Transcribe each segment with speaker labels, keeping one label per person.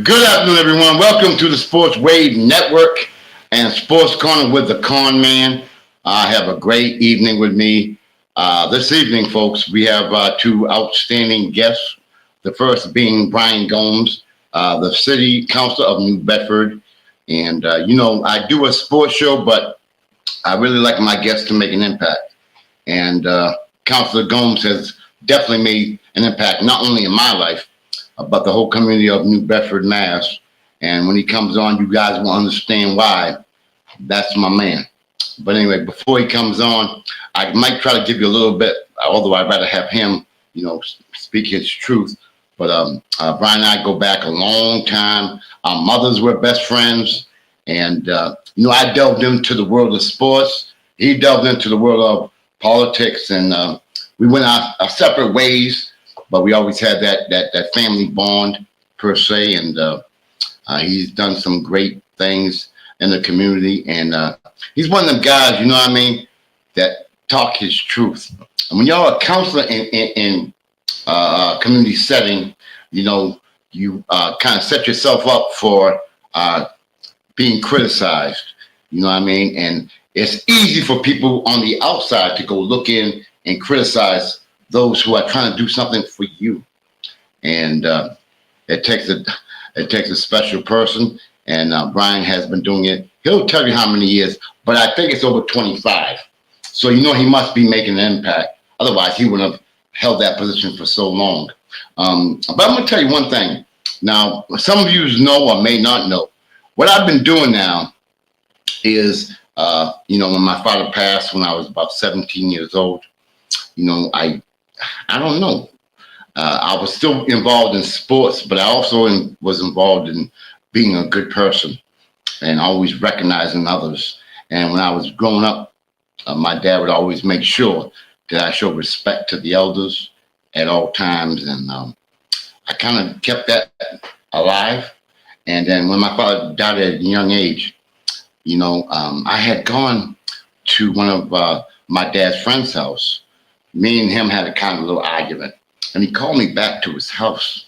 Speaker 1: Good afternoon, everyone. Welcome to the Sports Wave Network and Sports Corner with the Conn Man. I have a great evening with me. This evening, folks, we have two outstanding guests. The first being Brian Gomes, the City Councilor of New Bedford. And, I do a sports show, but I really like my guests to make an impact. And Councilor Gomes has definitely made an impact, not only in my life, but the whole community of New Bedford, Mass. And when he comes on, you guys will understand why. That's my man. But anyway, before he comes on, I might try to give you a little bit, although I'd rather have him, speak his truth. But Brian and I go back a long time. Our mothers were best friends. And, I delved into the world of sports. He delved into the world of politics. And we went our separate ways. But we always had that family bond per se, and he's done some great things in the community. And he's one of them guys, that talk his truth. And when you're a counselor in a community setting, you kind of set yourself up for being criticized. And it's easy for people on the outside to go look in and criticize those who are trying to do something for you. And it takes a special person. And Brian has been doing it. He'll tell you how many years, but I think it's over 25. So he must be making an impact. Otherwise, he wouldn't have held that position for so long. But I'm going to tell you one thing. Now, some of you know or may not know. What I've been doing now is, when my father passed when I was about 17 years old, I don't know. I was still involved in sports, but I also was involved in being a good person and always recognizing others. And when I was growing up, my dad would always make sure that I show respect to the elders at all times. And I kind of kept that alive. And then when my father died at a young age, I had gone to one of my dad's friend's house. Me and him had a kind of little argument, and he called me back to his house.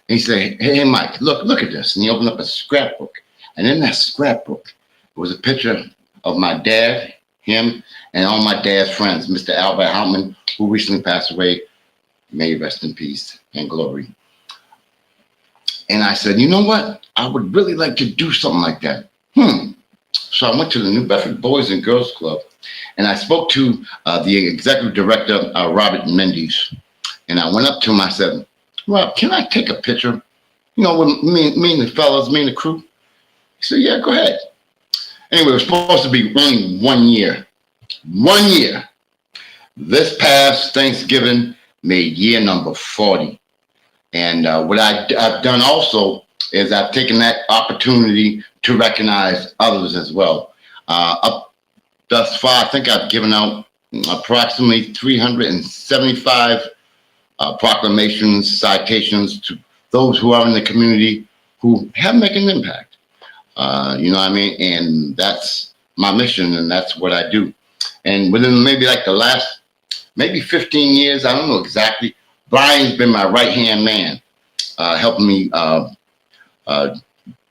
Speaker 1: And he said, "Hey, Mike, look at this." And he opened up a scrapbook, and in that scrapbook was a picture of my dad, him, and all my dad's friends, Mr. Albert Houtman, who recently passed away. May he rest in peace and glory. And I said, you know what? I would really like to do something like that. So I went to the New Bedford Boys and Girls Club. And I spoke to the executive director, Robert Mendes. And I went up to him. I said, "Rob, can I take a picture? With me and the fellas, me and the crew?" He said, "Yeah, go ahead." Anyway, it was supposed to be only 1 year. 1 year. This past Thanksgiving made year number 40. And what I've done also is I've taken that opportunity to recognize others as well. Thus far, I think I've given out approximately 375 proclamations, citations to those who are in the community who have made an impact. And that's my mission, and that's what I do. And within maybe like the last 15 years, I don't know exactly, Brian's been my right-hand man, helping me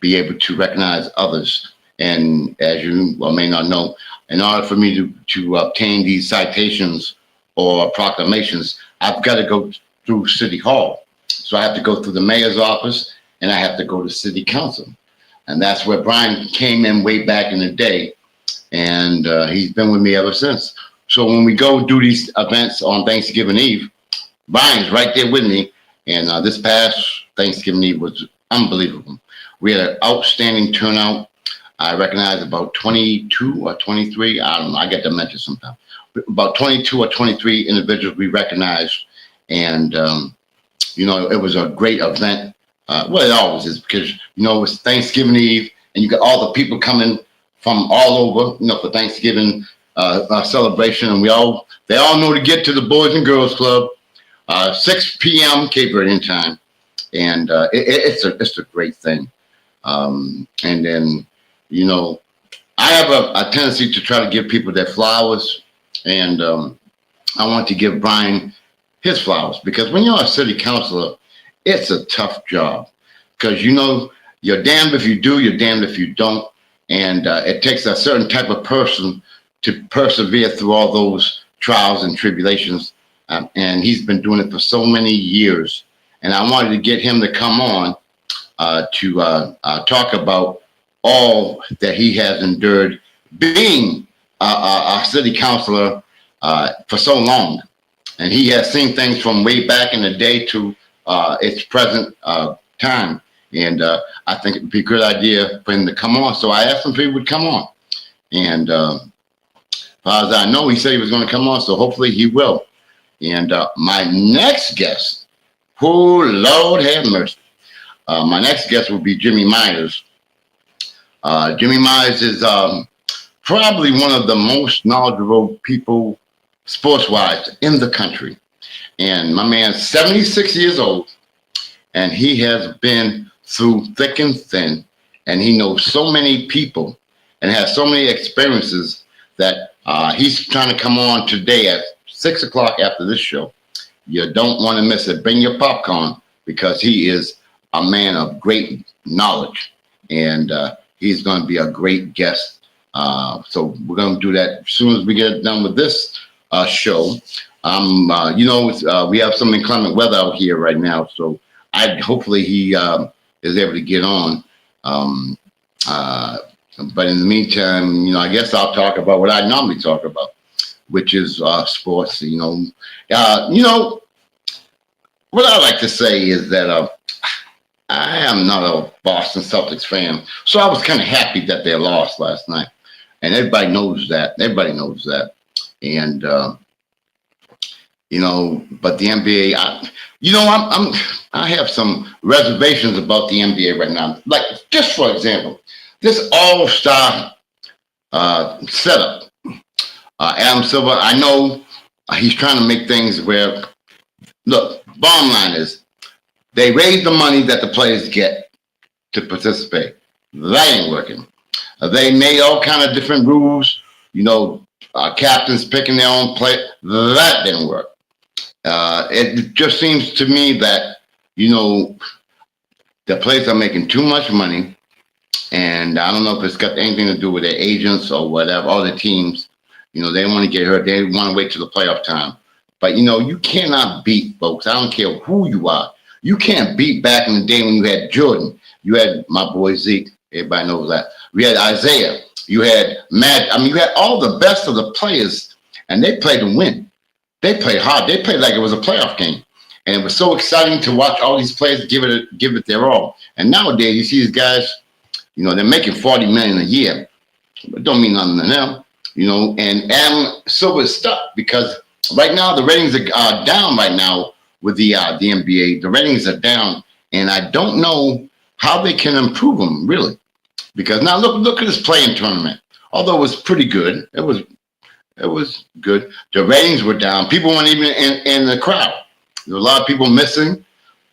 Speaker 1: be able to recognize others. And as you may not know, in order for me to obtain these citations or proclamations, I've got to go through City Hall. So I have to go through the mayor's office, and I have to go to City Council. And that's where Brian came in way back in the day. And he's been with me ever since. So when we go do these events on Thanksgiving Eve, Brian's right there with me. And this past Thanksgiving Eve was unbelievable. We had an outstanding turnout. I recognize about 22 or 23. I don't know. I get dementia sometimes. About 22 or 23 individuals we recognized. And, it was a great event. Well, it always is because, it was Thanksgiving Eve and you got all the people coming from all over, for Thanksgiving celebration. And they all know to get to the Boys and Girls Club, 6 p.m. Cape Verdean time. And it's a great thing. And then, I have a tendency to try to give people their flowers, and I want to give Brian his flowers because when you're a city councilor, it's a tough job. because you're damned if you do, you're damned if you don't, and it takes a certain type of person to persevere through all those trials and tribulations. And he's been doing it for so many years. And I wanted to get him to come on to talk about all that he has endured being a city councilor for so long. And he has seen things from way back in the day to its present time. And I think it would be a good idea for him to come on. So I asked him if he would come on. And as far as I know, he said he was going to come on. So hopefully he will. And my next guest, oh, Lord have mercy. My next guest will be Jimmy Myers. Jimmy Myers is probably one of the most knowledgeable people, sports-wise, in the country. And my man's 76 years old, and he has been through thick and thin, and he knows so many people and has so many experiences that he's trying to come on today at 6 o'clock after this show. You don't want to miss it. Bring your popcorn, because he is a man of great knowledge, and he's going to be a great guest. So we're going to do that as soon as we get done with this show. We have some inclement weather out here right now, so hopefully he is able to get on. But in the meantime, I guess I'll talk about what I normally talk about, which is sports. What I like to say is that I am not a Boston Celtics fan, so I was kind of happy that they lost last night, and everybody knows that. And but the NBA, I have some reservations about the NBA right now. Like, just for example, this all-star setup. Adam Silver, I know he's trying to make things where, look, bottom line is, they raise the money that the players get to participate. That ain't working. They made all kind of different rules, captains picking their own play. That didn't work. It just seems to me that, the players are making too much money, and I don't know if it's got anything to do with their agents or whatever, all the teams. They don't want to get hurt. They want to wait till the playoff time. But, you cannot beat, folks. I don't care who you are. You can't beat back in the day when you had Jordan. You had my boy Zeke. Everybody knows that. We had Isaiah. You had Matt. You had all the best of the players, and they played to win. They played hard. They played like it was a playoff game. And it was so exciting to watch all these players give it their all. And nowadays, you see these guys, they're making $40 million a year. But don't mean nothing to them. And Adam Silver is stuck because right now the ratings are down right now with the NBA. The ratings are down, and I don't know how they can improve them, really. Because now look at this playing tournament. Although it was pretty good, it was good. The ratings were down. People weren't even in the crowd. There were a lot of people missing,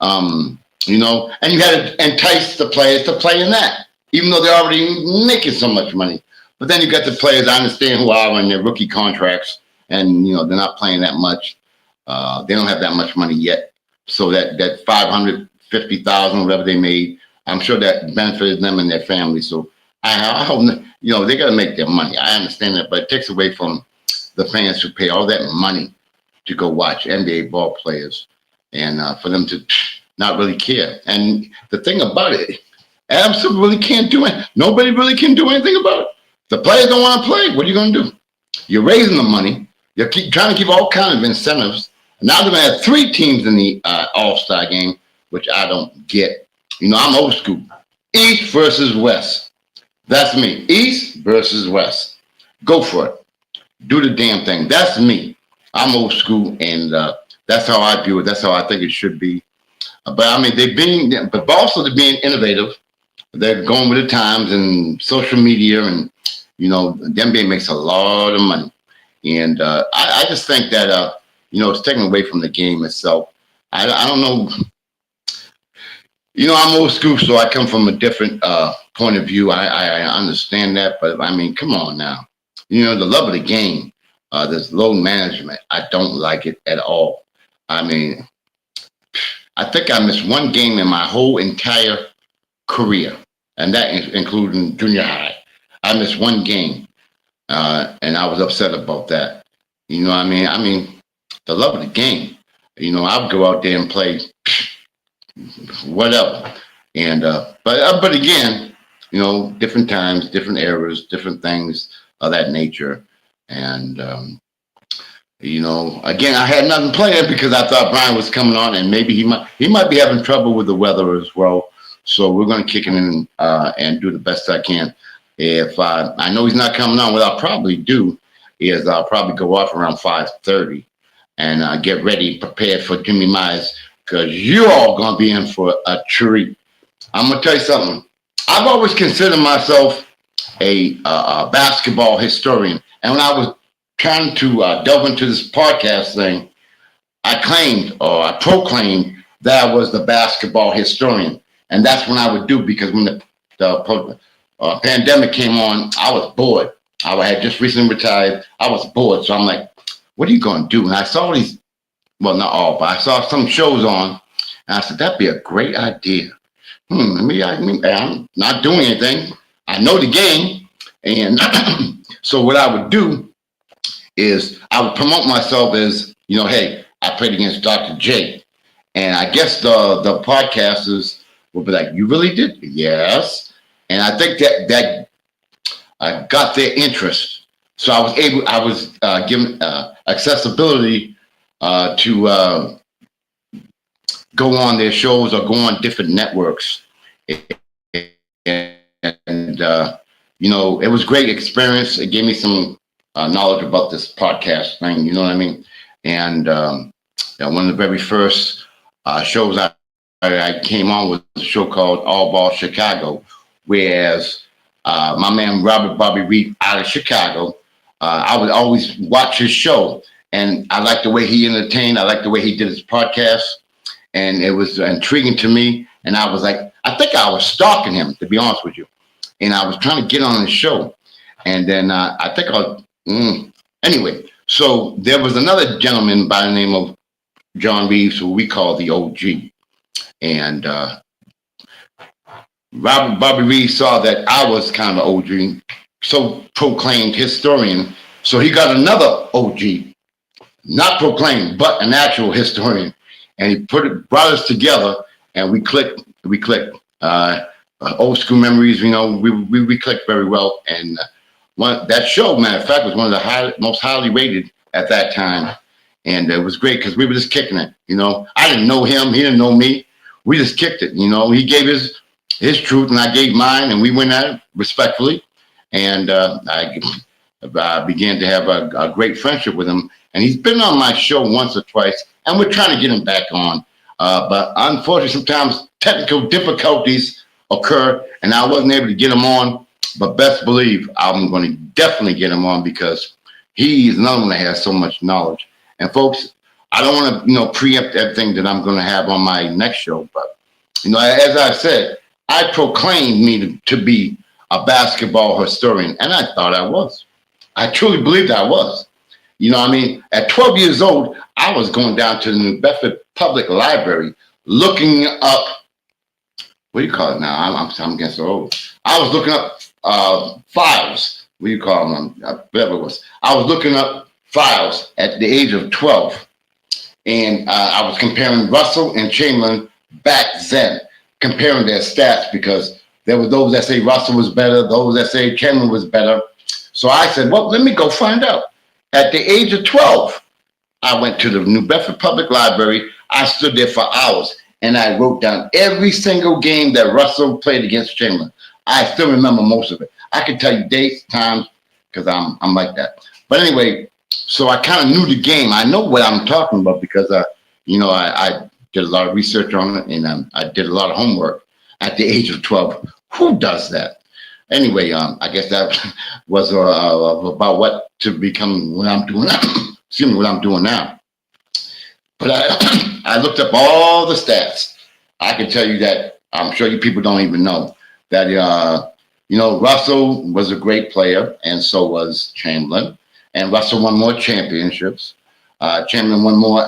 Speaker 1: and you had to entice the players to play in that, even though they're already making so much money. But then you got the players, I understand, who are on their rookie contracts, and they're not playing that much. They don't have that much money yet. So that $550,000, whatever they made, I'm sure that benefited them and their family. So I hope, they got to make their money. I understand that, but it takes away from the fans who pay all that money to go watch NBA ball players, and for them to not really care. And the thing about it, Adam Silver really can't do it. Nobody really can do anything about it. The players don't want to play. What are you going to do? You're raising the money. You're trying to keep all kinds of incentives. Now they're going to have 3 teams in the All-Star game, which I don't get. I'm old school. East versus West. That's me. East versus West. Go for it. Do the damn thing. That's me. I'm old school, and that's how I view it. That's how I think it should be. But but also they're being innovative. They're going with the times and social media, and the NBA makes a lot of money. And I just think that it's taken away from the game itself. I don't know. I'm old school, so I come from a different point of view. I understand that, but come on now. The love of the game. There's load management. I don't like it at all. I think I missed one game in my whole entire career, and that including junior high. I missed one game, and I was upset about that. You know what I mean? I mean, the love of the game. You know, I would go out there and play whatever. And but again, you know, different times, different eras, different things of that nature. And you know, again, I had nothing planned because I thought Brian was coming on, and maybe he might be having trouble with the weather as well. So we're going to kick it in and do the best I can. If I know he's not coming on, what I'll probably do is I'll probably go off around 5:30 and get ready, prepared for Jimmy Myers, because you're all going to be in for a treat. I'm going to tell you something. I've always considered myself a basketball historian. And when I was trying to delve into this podcast thing, I proclaimed that I was the basketball historian. And that's when I would do, because when the pandemic came on, I was bored. I had just recently retired. I was bored. So I'm like, what are you going to do? And I saw these, well, not all, but I saw some shows on. And I said, that'd be a great idea. I'm not doing anything. I know the game. And so what I would do is I would promote myself as, you know, hey, I played against Dr. J. And I guess the podcasters would be like, you really did? Yes. And I think that got their interest. So I was given accessibility to go on their shows or go on different networks. And you know, it was a great experience. It gave me some knowledge about this podcast thing, you know what I mean? And one of the very first shows I came on was a show called All Ball Chicago, whereas my man Robert Bobby Reed out of Chicago, I would always watch his show, and I liked the way he entertained. I liked the way he did his podcast, and it was intriguing to me. And I was like, I think I was stalking him, to be honest with you. And I was trying to get on his show. And then I think anyway, so there was another gentleman by the name of John Reeves, who we call the OG. And Robert Bobby Reeves saw that I was kind of an OG, so proclaimed historian. So he got another OG, not proclaimed, but an actual historian. And he brought us together, and we clicked. Old school memories, you know, we clicked very well. And that show, matter of fact, was one of the most highly rated at that time. And it was great because we were just kicking it, you know. I didn't know him, he didn't know me. We just kicked it, you know. He gave his truth and I gave mine, and we went at it respectfully. And I began to have a great friendship with him. And he's been on my show once or twice, and we're trying to get him back on. But unfortunately, sometimes technical difficulties occur, and I wasn't able to get him on. But best believe I'm going to definitely get him on, because he's another one that has so much knowledge. And folks, I don't want to, you know, preempt everything that I'm going to have on my next show. But, you know, as I said, I proclaimed me to be a basketball historian, and I thought I was. I truly believed I was. You know what I mean? At 12 years old, I was going down to the New Bedford Public Library looking up, what do you call it now? I'm getting so old. I was looking up files. What do you call them? Whatever it was. I was looking up files at the age of 12. And I was comparing Russell and Chamberlain back then, comparing their stats, because there were those that say Russell was better, those that say Chamberlain was better. So I said, well, let me go find out. At the age of 12, I went to the New Bedford Public Library. I stood there for hours, and I wrote down every single game that Russell played against Chamberlain. I still remember most of it. I can tell you dates, times, because I'm like that. But anyway, so I kind of knew the game. I know what I'm talking about because, you know, I did a lot of research on it, and I did a lot of homework at the age of 12. Who does that? Anyway, I guess that was about what to become what I'm doing now. Excuse me, what I'm doing now. But I looked up all the stats. I can tell you that I'm sure you people don't even know that, you know, Russell was a great player, and so was Chamberlain. And Russell won more championships. Chamberlain won more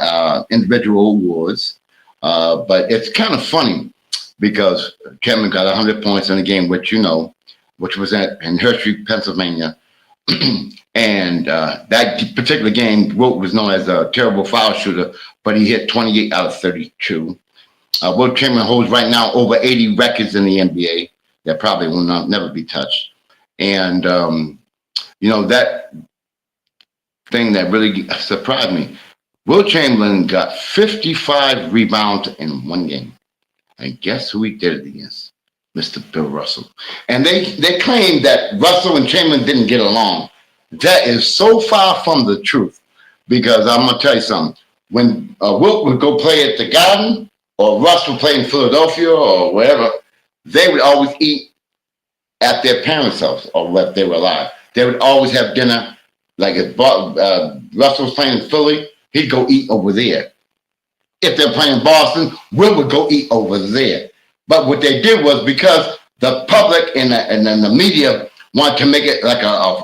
Speaker 1: individual awards. But it's kind of funny because Chamberlain got 100 points in the game, which was in Hershey, Pennsylvania. And that particular game, Wilt was known as a terrible foul shooter, but he hit 28 out of 32. Wilt Chamberlain holds right now over 80 records in the NBA that probably will never be touched. And, that thing that really surprised me, Wilt Chamberlain got 55 rebounds in one game. And guess who he did it against? Mr. Bill Russell. And they claim that Russell and Chamberlain didn't get along. That is so far from the truth, because I'm going to tell you something. When Wilt would go play at the Garden, or Russ would play in Philadelphia or wherever, they would always eat at their parents' house, or if they were alive. They would always have dinner. Like if Russell was playing in Philly, he'd go eat over there. If they're playing Boston, Wilt would go eat over there. But what they did was, because the public and the media wanted to make it like a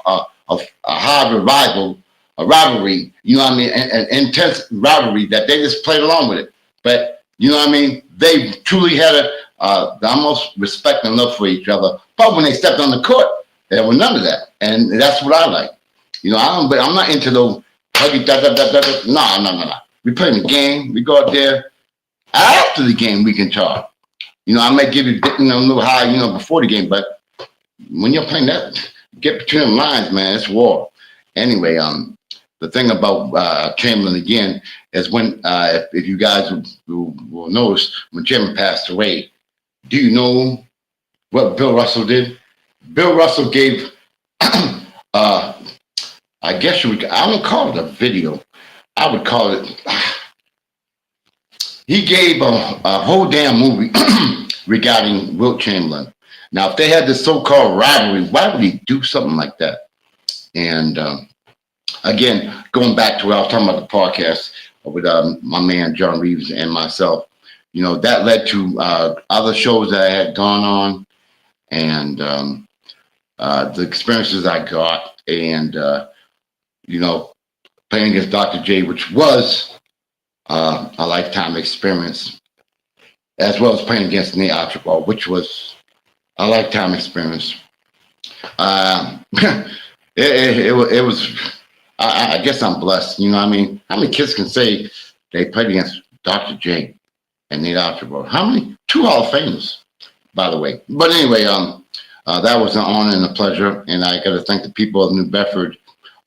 Speaker 1: hard rivalry, you know what I mean, an intense rivalry, that they just played along with it. But, you know what I mean, they truly had the almost respect and love for each other. But when they stepped on the court, there was none of that. And that's what I like. I'm not into those huggy, No. We play in the game. We go out there. After the game, we can talk. I might give you a little high, before the game. But when you're playing that, get between them lines, man. It's war. Anyway, the thing about Chamberlain again is when, if you guys will notice, when Chamberlain passed away, do you know what Bill Russell did? Bill Russell gave, I guess I don't call it a video. I would call it, he gave a whole damn movie regarding Wilt Chamberlain. Now, if they had this so-called rivalry, why would he do something like that? And again, going back to what I was talking about the podcast with my man John Reeves and myself, that led to other shows that I had gone on, and the experiences I got, and playing against Dr. J, which was a lifetime experience, as well as playing against Nate Archibald, which was a lifetime experience. It was. I guess I'm blessed. How many kids can say they played against Dr. J and Nate Archibald? How many? 2 Hall of Famers, by the way. But anyway, that was an honor and a pleasure, and I got to thank the people of New Bedford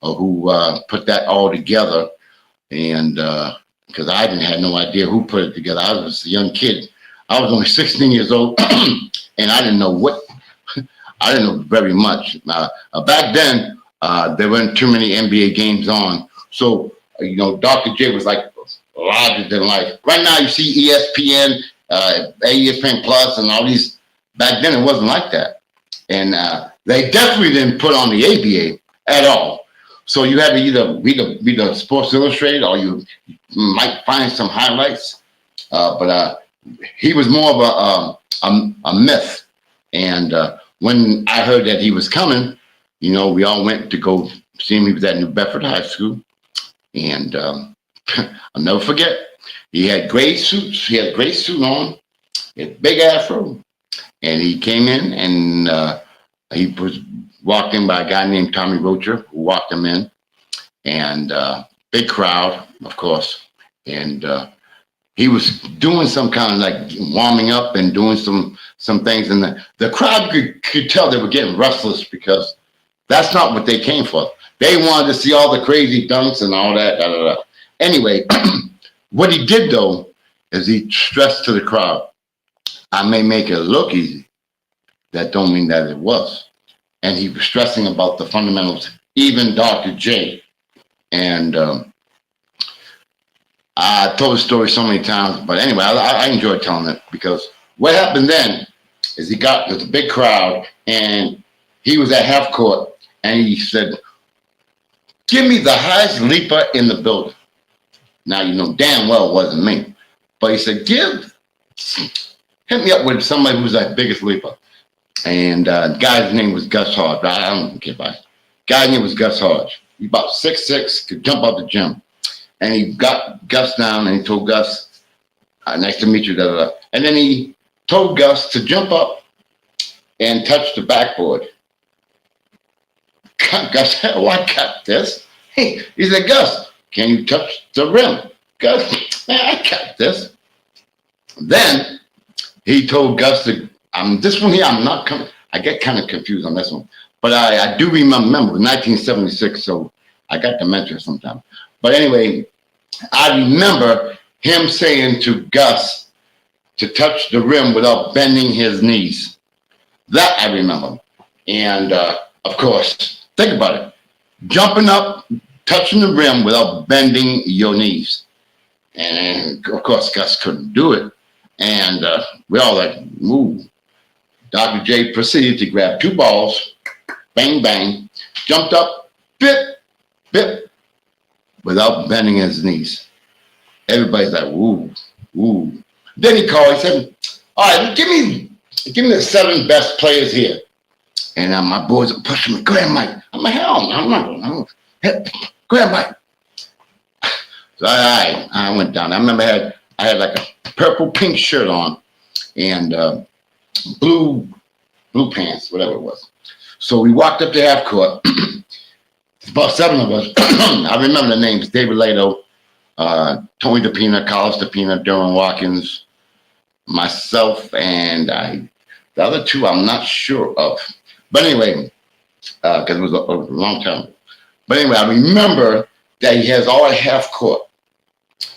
Speaker 1: who put that all together. And because I had no idea who put it together. I was a young kid. I was only 16 years old, and I didn't know I didn't know very much. Back then, there weren't too many NBA games on. So, Dr. J was like larger than life. Right now, you see ESPN, ESPN Plus, and all these. Back then, it wasn't like that. And they definitely didn't put on the ABA at all. So you had to either read the Sports Illustrated, or you might find some highlights. But he was more of a myth. And when I heard that he was coming, we all went to go see him. He was at New Bedford High School. And I'll never forget, he had gray suits. He had a gray suit on, he had a big afro. And he came in, and he was walked in by a guy named Tommy Rocher, who walked him in. And big crowd, of course. And he was doing some kind of like warming up and doing some things. And the crowd could tell they were getting restless, because that's not what they came for. They wanted to see all the crazy dunks and all that. Anyway, what he did, though, is he stressed to the crowd, I may make it look easy. That don't mean that it was. And he was stressing about the fundamentals, even Dr. J. And I told the story so many times, but anyway, I enjoy telling it, because what happened then is he got with a big crowd, and he was at half court, and he said, "Give me the highest leaper in the building." Now, damn well it wasn't me, but he said, hit me up with somebody who's the biggest leaper. And the guy's name was Gus Hodge. I don't care about it. Guy's name was Gus Hodge. He's about 6'6", could jump out the gym. And he got Gus down, and he told Gus, "Nice to meet you." And then he told Gus to jump up and touch the backboard. Gus said, "Oh, I got this." He said, "Gus, can you touch the rim?" Gus, "Man, I got this." Then he told Gus to, this one here, I'm not coming. I get kind of confused on this one. But I do remember 1976, so I got dementia sometime. But anyway, I remember him saying to Gus to touch the rim without bending his knees. That I remember. And of course, think about it. Jumping up, touching the rim without bending your knees. And of course, Gus couldn't do it. And we all like, move. Dr. J proceeded to grab two balls, bang, bang, jumped up, bip, bip, without bending his knees. Everybody's like, woo, woo. Then he called, he said, "All right, give me the 7 best players here." And my boys are pushing me, "Go ahead, Mike." I'm like, "Hell no, I'm not going to. Go ahead, Mike." So I went down. I remember I had like a purple pink shirt on and blue pants, whatever it was. So we walked up to half court. About 7 of us. I remember the names: David Lato, Tony DePina, Carlos DePina, Durham Watkins, myself, and the other 2 I'm not sure of. But anyway, because it was a long time. But anyway, I remember that he has all at half court.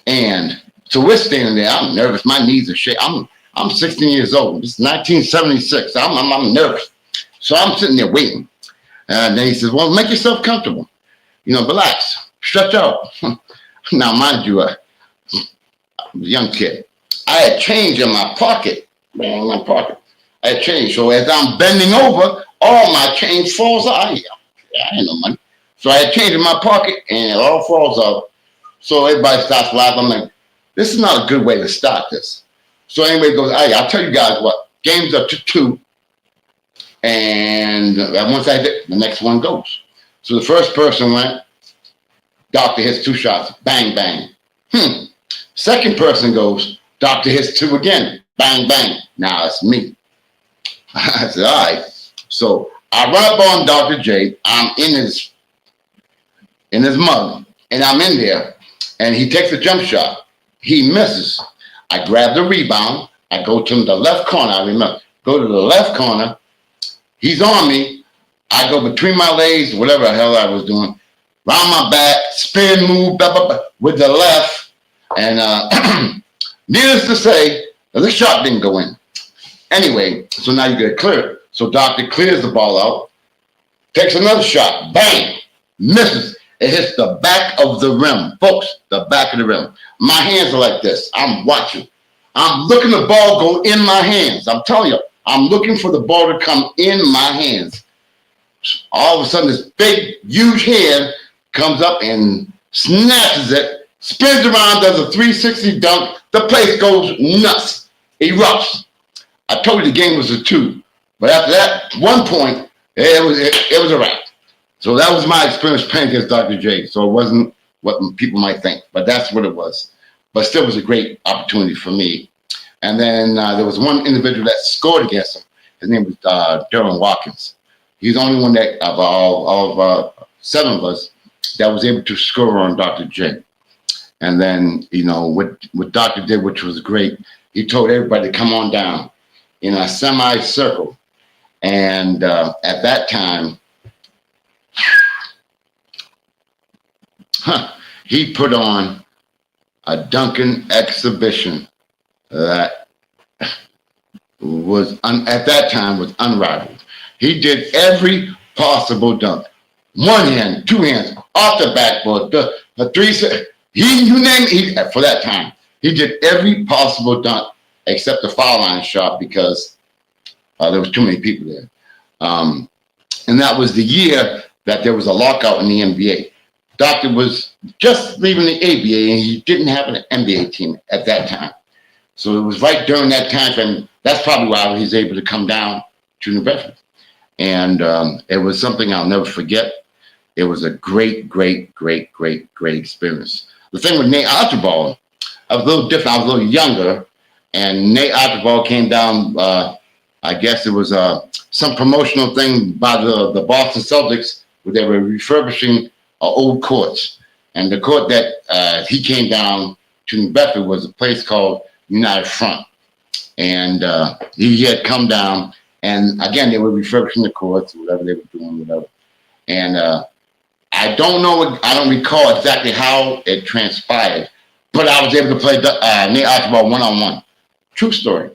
Speaker 1: And so we're standing there. I'm nervous. My knees are shaking. I'm 16 years old. This is 1976. I'm nervous. So I'm sitting there waiting. And then he says, "Well, make yourself comfortable. Relax, stretch out." Now, mind you, I was a young kid. I had change in my pocket. Man, my pocket. I had change. So as I'm bending over, all my change falls out. I ain't no money. So I had change in my pocket, and it all falls out. So everybody starts laughing. I'm like, this is not a good way to start this. So anyway, it goes, "Hey, I'll tell you guys what, game's up to 2. And once I did, the next one goes." So the first person went, doctor hits 2 shots, bang, bang. Second person goes, doctor hits 2 again, bang, bang. Now it's me. I said, all right. So I run up on Dr. J. I'm in his mug, and I'm in there, and he takes a jump shot. He misses. I grab the rebound. I go to the left corner. I remember, go to the left corner. He's on me. I go between my legs, whatever the hell I was doing, round my back, spin, move, blah, blah, blah, with the left. And needless to say, the shot didn't go in. Anyway, so now you get clear. So doctor clears the ball out, takes another shot, bang, misses. It hits the back of the rim. Folks, the back of the rim. My hands are like this. I'm watching. I'm looking the ball go in my hands. I'm telling you, I'm looking for the ball to come in my hands. All of a sudden, this big, huge hand comes up and snatches it, spins around, does a 360 dunk. The place goes nuts, erupts. I told you the game was a 2, but after that, 1 point, it was a wrap. So that was my experience playing against Dr. J. So it wasn't what people might think, but that's what it was. But still, it was a great opportunity for me. And then there was one individual that scored against him. His name was Durham Watkins. He's the only one that of all 7 of us that was able to score on Dr. J. And then, what Dr. did, which was great, he told everybody to come on down in a semicircle. And at that time, he put on a dunking exhibition that was, at that time, was unrivaled. He did every possible dunk. 1 hand, 2 hands, off the backboard, the 3, you name it, for that time. He did every possible dunk except the foul line shot because there was too many people there. And that was the year that there was a lockout in the NBA. Doctor was just leaving the ABA, and he didn't have an NBA team at that time. So it was right during that time frame. That's probably why he was able to come down to New Bedford. And it was something I'll never forget. It was a great, great, great, great, great experience. The thing with Nate Archibald, I was a little different. I was a little younger, and Nate Archibald came down. I guess it was some promotional thing by the Boston Celtics where they were refurbishing old courts. And the court that he came down to New Bedford was a place called United Front. And he had come down, and again, they were refurbishing the courts, whatever they were doing, whatever. And I don't recall exactly how it transpired, but I was able to play Nate Archibald one-on-one. True story.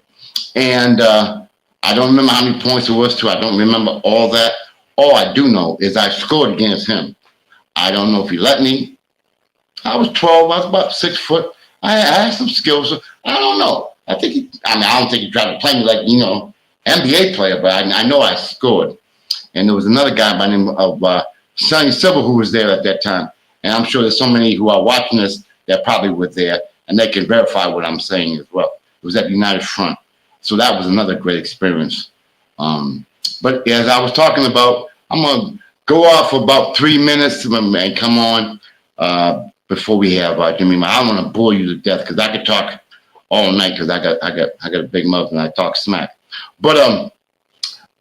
Speaker 1: And I don't remember how many points it was to. I don't remember all that. All I do know is I scored against him. I don't know if he let me. I was 12. I was about 6 foot. I had some skills. I don't know. I don't think he tried to play me like, NBA player, but I know I scored. And there was another guy by the name of Sonny Silver who was there at that time. And I'm sure there's so many who are watching this that probably were there, and they can verify what I'm saying as well. It was at United Front. So that was another great experience. But as I was talking about, I'm going to go off for about 3 minutes and come on before we have Jimmy. I don't want to bore you to death because I could talk all night because I got a big mouth and I talk smack. But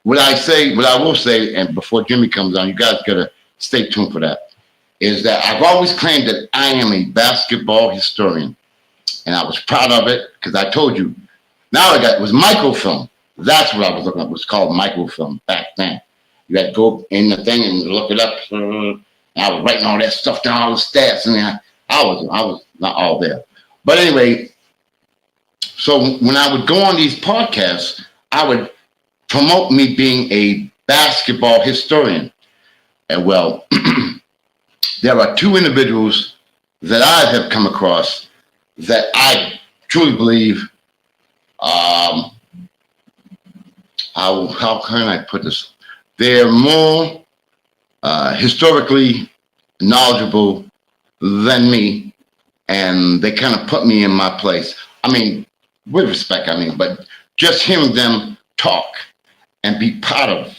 Speaker 1: what I will say, and before Jimmy comes on, you guys got to stay tuned for that, is that I've always claimed that I am a basketball historian. And I was proud of it because I told you. Now it was microfilm. That's what I was looking at. It was called microfilm back then. You had to go in the thing and look it up. And I was writing all that stuff down, all the stats, and I was not all there. But anyway, so when I would go on these podcasts, I would promote me being a basketball historian. And well, there are two individuals that I have come across that I truly believe, how can I put this? They're more historically knowledgeable than me, and they kind of put me in my place. I mean, with respect, but just hearing them talk and be part of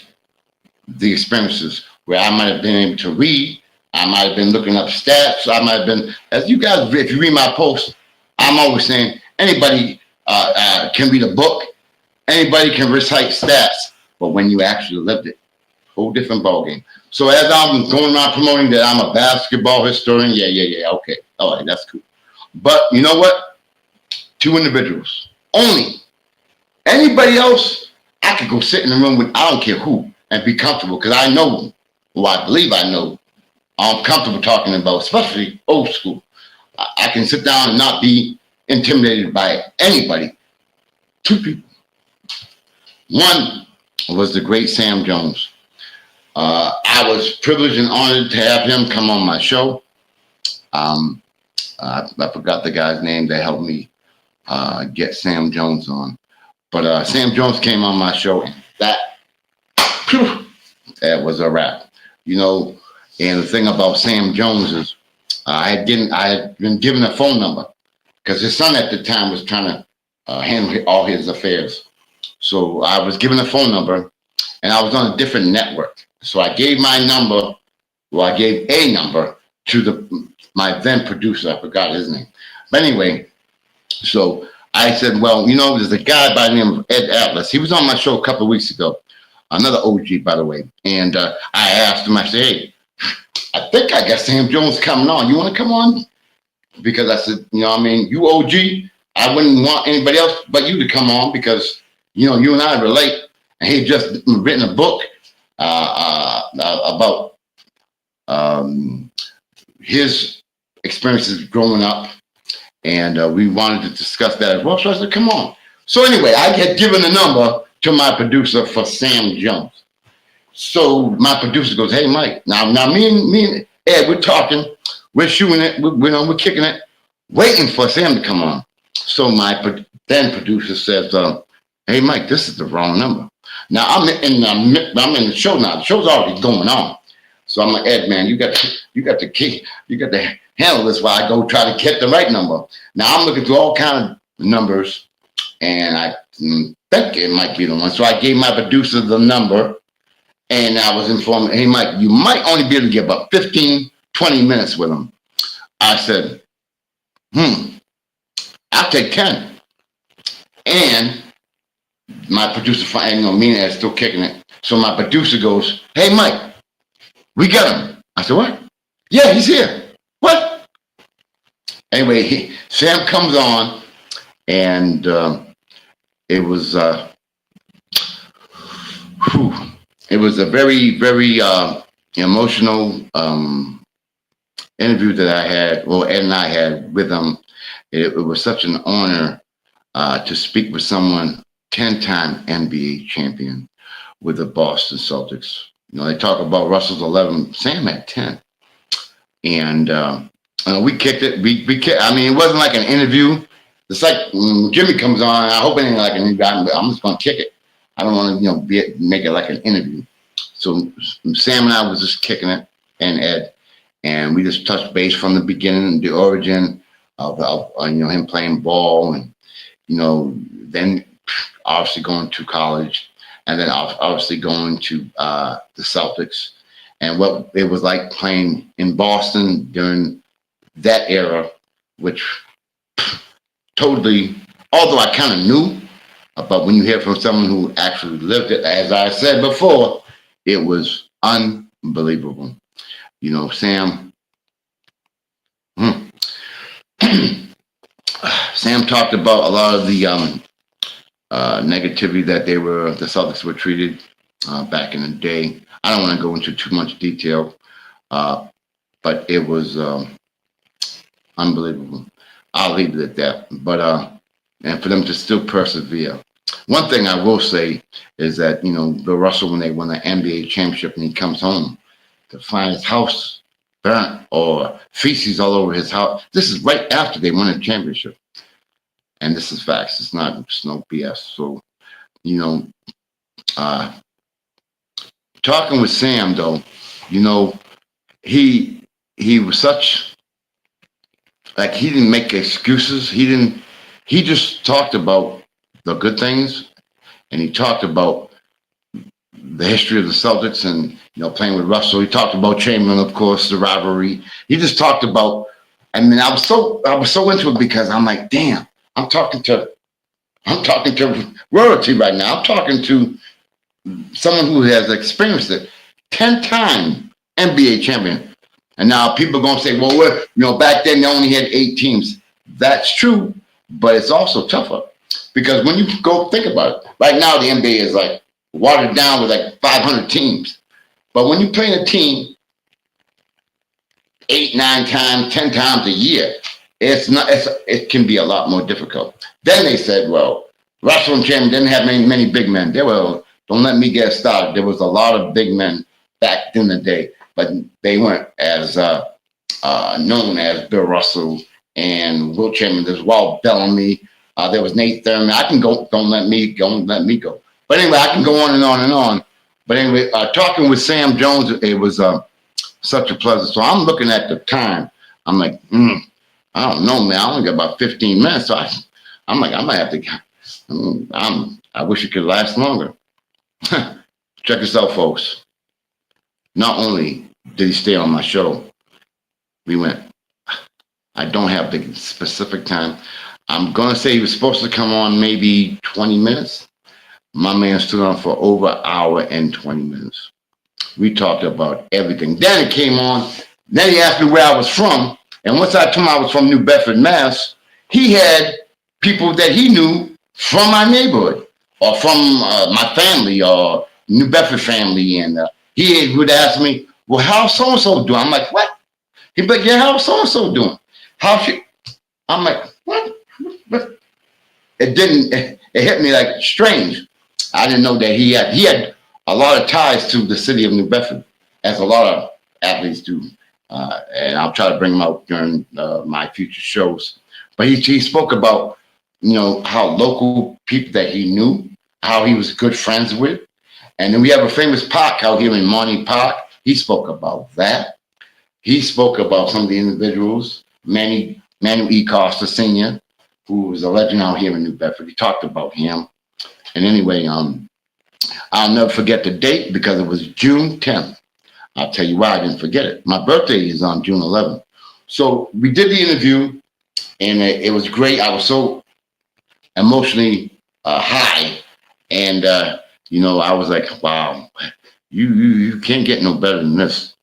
Speaker 1: the experiences where I might have been able to read, I might have been looking up stats, I might have been, as you guys, if you read my posts, I'm always saying anybody can read a book, anybody can recite stats, but when you actually lived it, whole different ballgame. So as I'm going around promoting that I'm a basketball historian, yeah, okay, all right, that's cool. But you know what? Two individuals only. Anybody else, I could go sit in the room with I don't care who and be comfortable because I know, well, I believe I know, I'm comfortable talking about, especially old school. I can sit down and not be intimidated by anybody. Two people. One was the great Sam Jones. I was privileged and honored to have him come on my show. I forgot the guy's name that helped me get Sam Jones on. But Sam Jones came on my show, and that was a wrap. And the thing about Sam Jones is I had been given a phone number because his son at the time was trying to handle all his affairs. So I was given a phone number, and I was on a different network. So I gave I gave a number to my then producer. I forgot his name. But anyway, so I said, well, there's a guy by the name of Ed Atlas. He was on my show a couple of weeks ago, another OG, by the way. And I asked him, I said, hey, I think I got Sam Jones coming on. You want to come on? Because I said, you OG, I wouldn't want anybody else but you to come on because, you and I relate. And he just written a book about his experiences growing up. And we wanted to discuss that as well. So I said, come on. So anyway, I had given a number to my producer for Sam Jones. So my producer goes, hey, Mike, now me and Ed, we're talking, we're shooting it, we're kicking it, waiting for Sam to come on. So my then producer says, hey, Mike, this is the wrong number. Now I'm in the show now. The show's already going on. So I'm like, Ed, man, you got to handle this while I go try to get the right number. Now I'm looking through all kind of numbers, and I think it might be the one. So I gave my producer the number, and I was informed, hey, Mike, you might only be able to get about 15, 20 minutes with him. I said, I'll take 10. And my producer, Mina is still kicking it. So my producer goes, "Hey, Mike, we got him." I said, "What?" "Yeah, he's here." "What?" Anyway, Sam comes on, and it was whew, it was a very, very emotional interview that I had. Well, Ed and I had with him. It was such an honor to speak with someone 10-time NBA champion with the Boston Celtics. They talk about Russell's 11. Sam had 10, and we kicked it. We kicked. I mean, it wasn't like an interview. It's like when Jimmy comes on. I hope it ain't like an interview. I'm just gonna kick it. I don't want to, make it like an interview. So Sam and I was just kicking it, and Ed, and we just touched base from the beginning, the origin of him playing ball, and then obviously going to college, and then obviously going to the Celtics, and what it was like playing in Boston during that era, which totally, although I kind of knew, but when you hear from someone who actually lived it, as I said before, it was unbelievable. Sam, Sam talked about a lot of the negativity that the Celtics were treated back in the day. I don't want to go into too much detail, but it was unbelievable. I'll leave it at that. But and for them to still persevere. One thing I will say is that Bill Russell, when they won the NBA championship and he comes home to find his house burnt or feces all over his house. This is right after they won the championship, and this is facts. It's no BS. So talking with Sam though, he was such, like, he didn't make excuses. He just talked about the good things, and he talked about the history of the Celtics and playing with Russell. He talked about Chamberlain, of course, the rivalry. He just talked about. I mean, I was so into it because I'm like, damn, I'm talking to royalty right now. I'm talking to someone who has experienced it. 10-time NBA champion. And now people are gonna say, well, back then they only had 8 teams. That's true, but it's also tougher. Because when you go think about it, right now the NBA is like watered down with like 500 teams. But when you play in a team 8, 9 times, 10 times a year, it can be a lot more difficult. Then they said, well, Russell and Chamberlain didn't have many big men. Don't let me get started. There was a lot of big men back in the day, but they weren't as known as Bill Russell and Will Chamberlain. There's Walt Bellamy. There was Nate Thurman. I can go. Don't let me go. But anyway, I can go on and on and on. But anyway, talking with Sam Jones, it was such a pleasure. So I'm looking at the time. I'm like, I don't know, man. I only got about 15 minutes. So I'm like, I might have to. I wish it could last longer. Check this out, folks. Not only did he stay on my show, we went. I don't have the specific time. I'm going to say he was supposed to come on maybe 20 minutes. My man stood on for over an hour and 20 minutes. We talked about everything. Then it came on. Then he asked me where I was from. And once I told him I was from New Bedford, Mass, he had people that he knew from my neighborhood or from my family or New Bedford family. And he would ask me, well, how's so-and-so doing? I'm like, what? He'd be like, yeah, how's so-and-so doing? I'm like, what? It hit me like strange. I didn't know that he had a lot of ties to the city of New Bedford, as a lot of athletes do. And I'll try to bring him out during my future shows. But he spoke about, how local people that he knew, how he was good friends with. And then we have a famous park out here in Monty Park. He spoke about that. He spoke about some of the individuals, Manu E. Costa Sr., who was a legend out here in New Bedford. He talked about him. And anyway, I'll never forget the date because it was June 10th. I'll tell you why I didn't forget it. My birthday is on June 11th. So we did the interview, and it was great. I was so emotionally high, and I was like, wow, you can't get no better than this.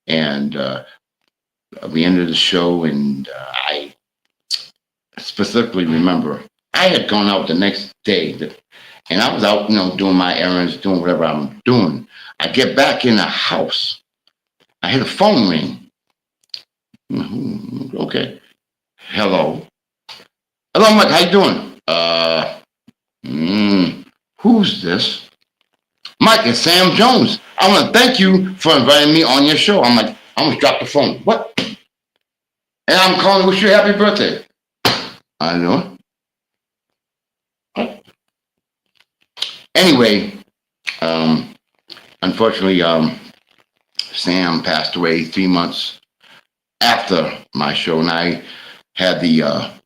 Speaker 1: And we ended the show, and I specifically remember I had gone out the next day, and I was out, doing my errands, doing whatever I'm doing. I get back in the house. I hear the phone ring. Okay. Hello. Hello, Mike. How you doing? Who's this? Mike, it's Sam Jones. I want to thank you for inviting me on your show. I'm like, I almost dropped the phone. What? And I'm calling to wish you a happy birthday. I know. Anyway, unfortunately, Sam passed away 3 months after my show, and I had the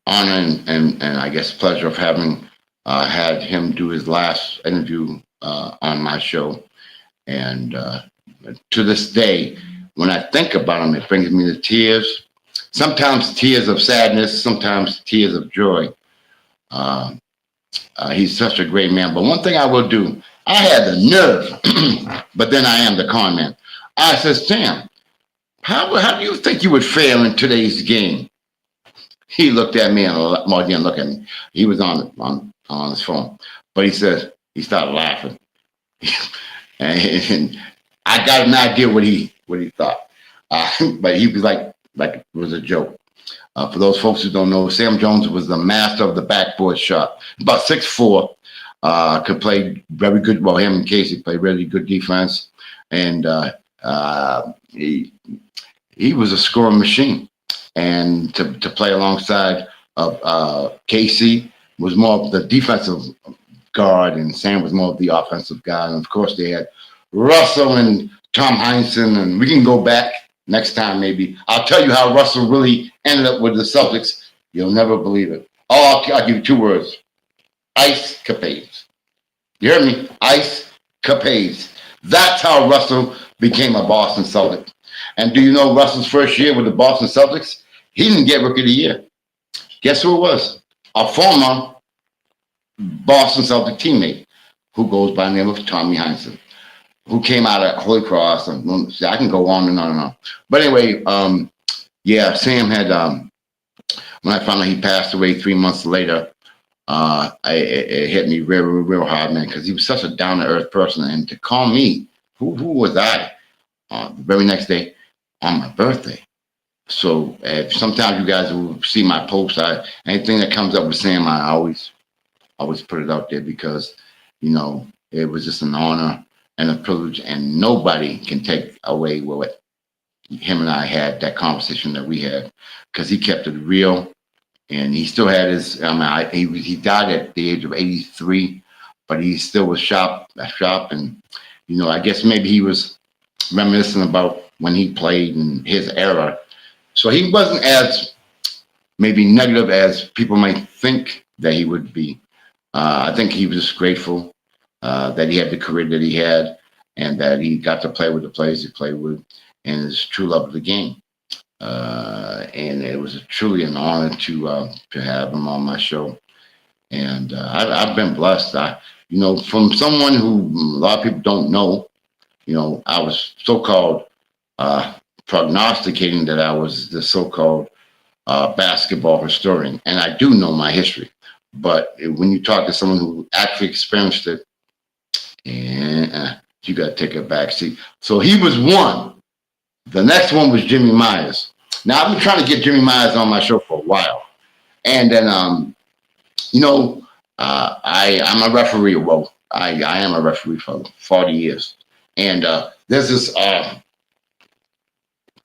Speaker 1: honor and I guess pleasure of having had him do his last interview on my show. And to this day, when I think about him, it brings me to tears. Sometimes tears of sadness, sometimes tears of joy. He's such a great man. But one thing I will do, I had the nerve, but then I am the con man. I said, Sam, how do you think you would fare in today's game? He looked at me, and well, he didn't look at me. He was on his phone, but he started laughing, and I got an idea what he thought. But he was like it was a joke. For those folks who don't know, Sam Jones was the master of the backboard shot. About 6'4", could play very good. Well, him and Casey played really good defense, and he was a scoring machine. And to play alongside of Casey was more of the defensive guard, and Sam was more of the offensive guy. And of course, they had Russell and Tom Heinsohn, and we can go back next time maybe. I'll tell you how Russell really ended up with the Celtics. You'll never believe it. Oh, I'll give you 2 words: ice capades. You hear me? Ice capades. That's how Russell became a Boston Celtic. And do you know Russell's first year with the Boston Celtics? He didn't get Rookie of the Year. Guess who it was? A former Boston Celtic teammate who goes by the name of Tommy Heinsohn, who came out of Holy Cross. And I can go on and on and on. But anyway, Sam had, when I found out he passed away 3 months later, it hit me real, real hard, man, because he was such a down-to-earth person. And to call me, who was I? The very next day on my birthday. So sometimes you guys will see my posts. Anything that comes up with Sam, I always put it out there because, it was just an honor and a privilege, and nobody can take away what him and I had, that conversation that we had, because he kept it real, and he still had his. He died at the age of 83, but he still was sharp, and I guess maybe he was reminiscing about when he played in his era. So he wasn't as maybe negative as people might think that he would be. I think he was just grateful that he had the career that he had, and that he got to play with the players he played with, and his true love of the game. And it was truly an honor to have him on my show. And I've been blessed. From someone who a lot of people don't know, I was so-called prognosticating that I was the so-called basketball historian, and I do know my history. But when you talk to someone who actually experienced it, you got to take a back seat. So he was one. The next one was Jimmy Myers. Now, I've been trying to get Jimmy Myers on my show for a while. And then, I'm a referee. Well, I am a referee for 40 years. And there's this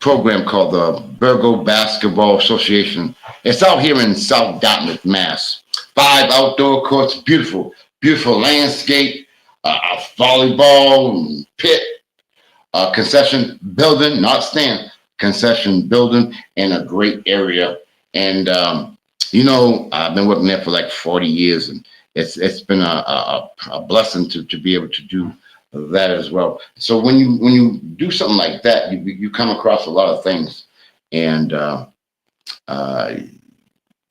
Speaker 1: program called the Burgo Basketball Association. It's out here in South Dartmouth, Mass. 5 outdoor courts, beautiful, beautiful landscape, a volleyball pit, concession building, not stand, concession building in a great area. And, I've been working there for like 40 years, and it's been a blessing to be able to do that as well. So when you do something like that, you come across a lot of things, and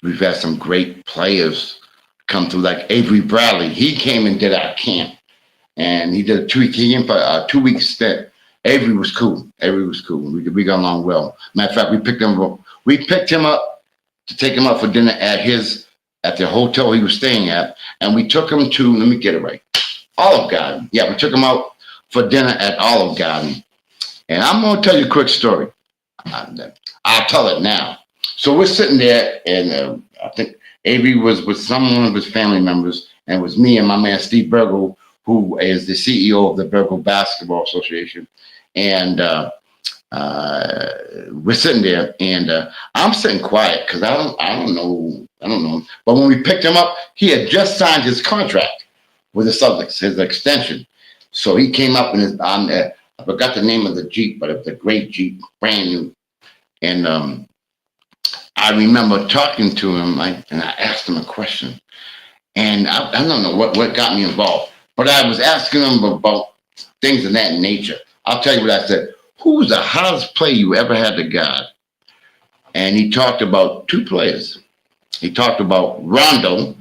Speaker 1: we've had some great players come through, like Avery Bradley. He came and did our camp, and he did a 2 week. He came for a 2 week stint. Avery was cool. Avery was cool. We got along well. Matter of fact, we picked him up to take him out for dinner at the hotel he was staying at, and we took him to, let me get it right, Olive Garden. Yeah, we took him out for dinner at Olive Garden. And I'm going to tell you a quick story. I'll tell it now. So we're sitting there, and I think Avery was with some of his family members, and it was me and my man Steve Burgle, who is the CEO of the Burgle Basketball Association. And we're sitting there, and I'm sitting quiet because I don't know. But when we picked him up, he had just signed his contract with the Celtics, his extension. So he came up in I forgot the name of the Jeep, but it was a great Jeep, brand new. And I remember talking to him, and I asked him a question. And I don't know what got me involved, but I was asking him about things of that nature. I'll tell you what I said. Who was the hottest player you ever had to guard? And he talked about two players. He talked about Rondo,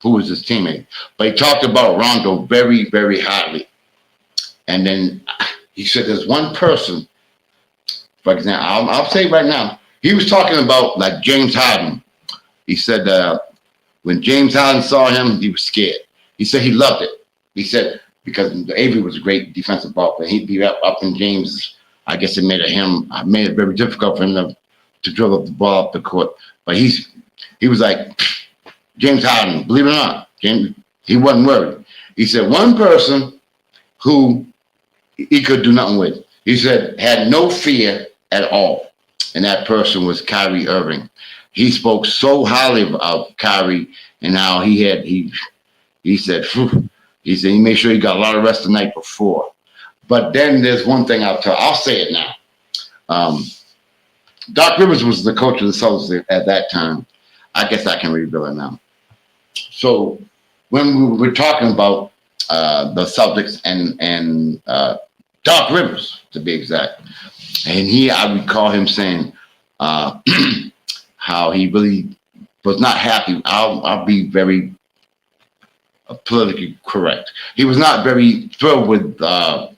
Speaker 1: who was his teammate, but he talked about Rondo very, very highly. And then he said there's one person, for example, I'll say right now, he was talking about like James Harden. He said when James Harden saw him, he was scared. He said he loved it. He said because Avery was a great defensive ball player. He'd be up in James. I guess it made it very difficult for him to dribble the ball up the court. But he was like, James Harden, believe it or not, he wasn't worried. He said one person who he could do nothing with, he said had no fear at all. And that person was Kyrie Irving. He spoke so highly of Kyrie and how he said, phew, he said he made sure he got a lot of rest the night before. But then there's one thing I'll say it now. Doc Rivers was the coach of the Celtics at that time. I guess I can reveal it now. So when we were talking about the Celtics and Doc Rivers, to be exact, and I recall him saying how he really was not happy. I'll be very politically correct. He was not very thrilled with Doc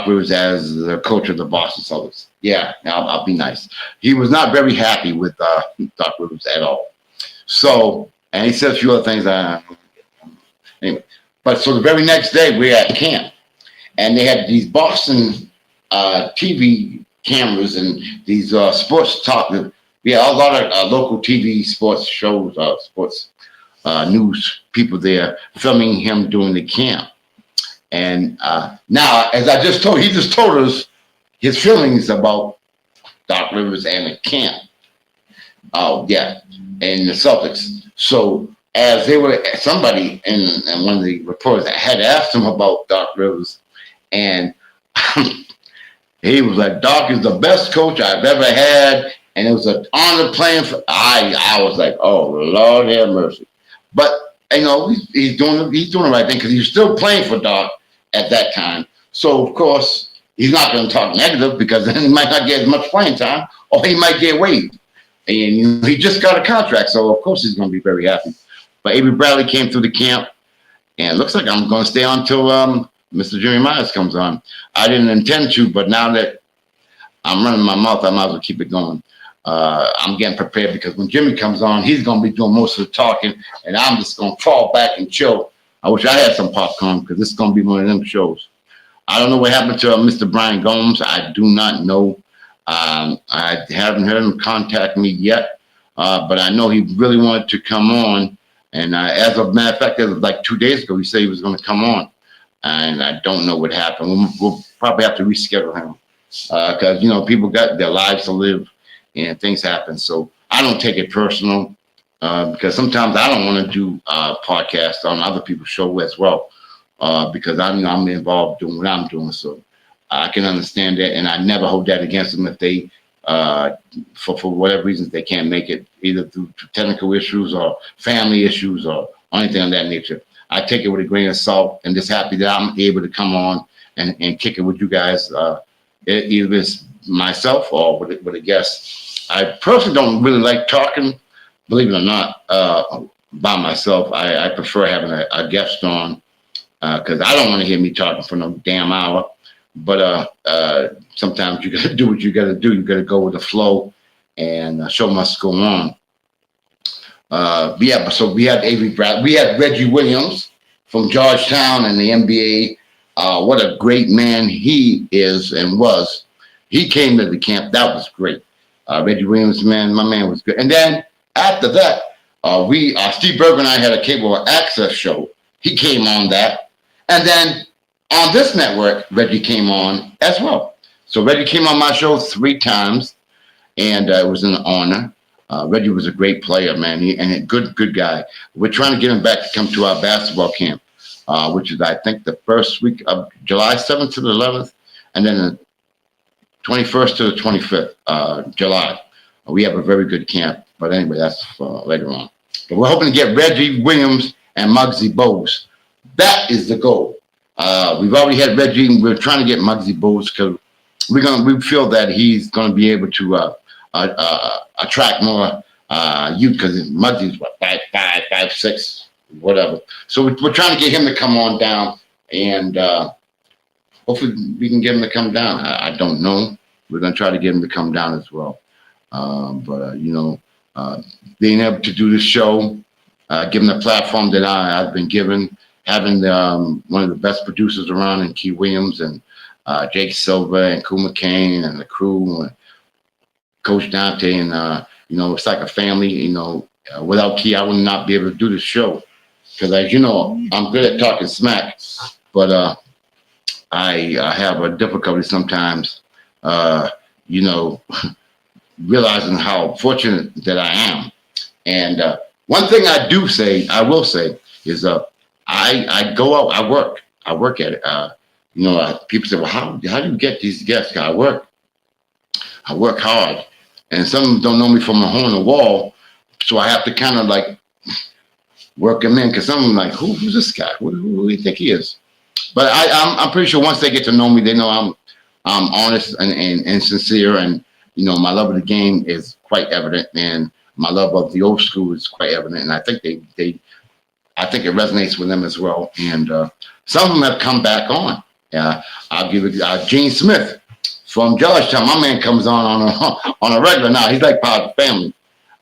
Speaker 1: Rivers as the coach of the Boston Celtics. Yeah, I'll be nice. He was not very happy with Doc Rivers at all. So, and he said a few other things. Anyway, but so the very next day we're at camp, and they had these Boston TV cameras and these sports talk. We had a lot of local TV sports shows, sports news people there filming him during the camp. And now, as I just told, he just told us his feelings about Doc Rivers and the camp. Oh, yeah, and the Celtics. So as somebody and one of the reporters had asked him about Doc Rivers, and he was like, Doc is the best coach I've ever had, and it was an honor playing for. I was like, oh Lord have mercy, but he's doing the right thing because he was still playing for Doc at that time. So of course he's not going to talk negative because then he might not get as much playing time, or he might get waived. And he just got a contract, so of course he's going to be very happy. But Avery Bradley came through the camp, and it looks like I'm going to stay on until Mr. Jimmy Myers comes on. I didn't intend to, but now that I'm running my mouth, I might as well keep it going. I'm getting prepared because when Jimmy comes on, he's going to be doing most of the talking, and I'm just going to fall back and chill. I wish I had some popcorn because this is going to be one of them shows. I don't know what happened to Mr. Brian Gomes. I do not know. I haven't heard him contact me yet, but I know he really wanted to come on. And as a matter of fact, as of like 2 days ago, he said he was going to come on. And I don't know what happened. We'll probably have to reschedule him because, people got their lives to live and things happen. So I don't take it personal because sometimes I don't want to do podcasts on other people's show as well because I'm involved doing what I'm doing. So I can understand that, and I never hold that against them if they, for whatever reasons, they can't make it, either through technical issues or family issues or anything of that nature. I take it with a grain of salt, and just happy that I'm able to come on and kick it with you guys, either it's myself or with a guest. I personally don't really like talking, believe it or not, by myself. I prefer having a guest on because I don't want to hear me talking for no damn hour. But sometimes you got to do what you got to do. You got to go with the flow, and show must go on. Yeah, so we had Avery Brad, we had Reggie Williams from Georgetown and the NBA. What a great man he is and was. He came to the camp. That was great. Reggie Williams, man, my man was good. And then after that, we Steve Berger and I had a cable access show. He came on that, and then on this network, Reggie came on as well. So Reggie came on my show 3 times, and it was an honor. Reggie was a great player, man, and a good guy. We're trying to get him back to come to our basketball camp, which is, I think, the first week of July 7th to the 11th, and then the 21st to the 25th, July. We have a very good camp, but anyway, that's later on. But we're hoping to get Reggie Williams and Muggsy Bogues. That is the goal. We've already had Reggie, and we're trying to get Muggsy Bogues because we feel that he's going to be able to attract more youth because Muggsy's what 5'5", 5'6", whatever. So we're trying to get him to come on down, and hopefully we can get him to come down. I don't know. We're going to try to get him to come down as well. But being able to do this show, given the platform that I've been given, having one of the best producers around in Key Williams and Jake Silver and Cool McCain and the crew and Coach Dante, and it's like a family. Without Key, I would not be able to do this show because, as you know, I'm good at talking smack, but I have a difficulty sometimes, realizing how fortunate that I am. And one thing I will say is I go out, I work at it. People say, well, how do you get these guests? I work hard. And some of them don't know me from a hole in the wall, so I have to kind of like work them in because some of them like, who's this guy? Who do you think he is? But I'm pretty sure once they get to know me, they know I'm honest and sincere, and my love of the game is quite evident, and my love of the old school is quite evident, and I think I think it resonates with them as well. And some of them have come back on. I'll give it Gene Smith from Georgetown. My man comes on a regular now. He's like part of the family.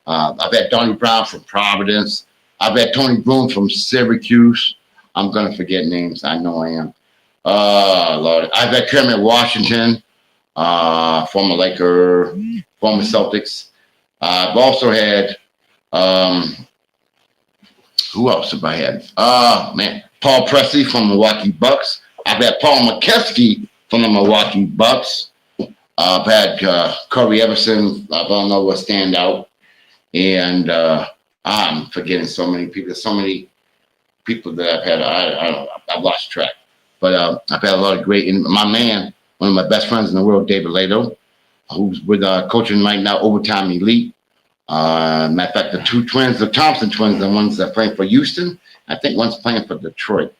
Speaker 1: I've had Donnie Brown from Providence. I've had Tony Broom from Syracuse. I'm gonna forget names. I know I am. Lord, I've had Kermit Washington, former Laker, former Celtics. I've also had who else have I had? Paul Pressey from Milwaukee Bucks. I've had Paul McKeskey from the Milwaukee Bucks. I've had Corey Everson. I don't know what stand out. And I'm forgetting so many people. There's so many people that I've had. I don't know. I've lost track. But I've had a lot of great. And my man, one of my best friends in the world, David Lato, who's with coaching right now, Overtime Elite. Matter of fact, the two twins, the Thompson twins, the ones that are playing for Houston. I think one's playing for Detroit.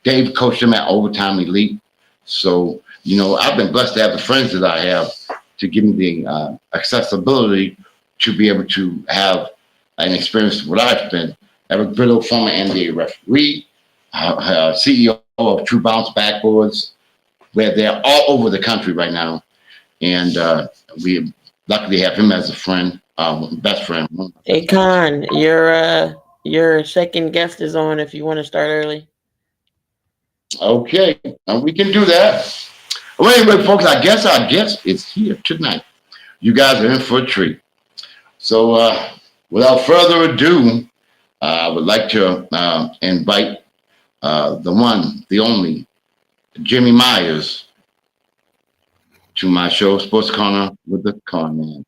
Speaker 1: Dave coached them at Overtime Elite. So, I've been blessed to have the friends that I have to give me the accessibility to be able to have an experience what I've been. Eric Brittle, former NBA referee, CEO of True Bounce Backboards, where they're all over the country right now. And we luckily have him as a friend, best friend.
Speaker 2: Hey, Conn, your second guest is on if you want to start early.
Speaker 1: Okay, we can do that. Well, anyway, folks, I guess our guest is here tonight. You guys are in for a treat. So without further ado, I would like to invite the one, the only, Jimmy Myers to my show, Sports Corner with the Conn Man.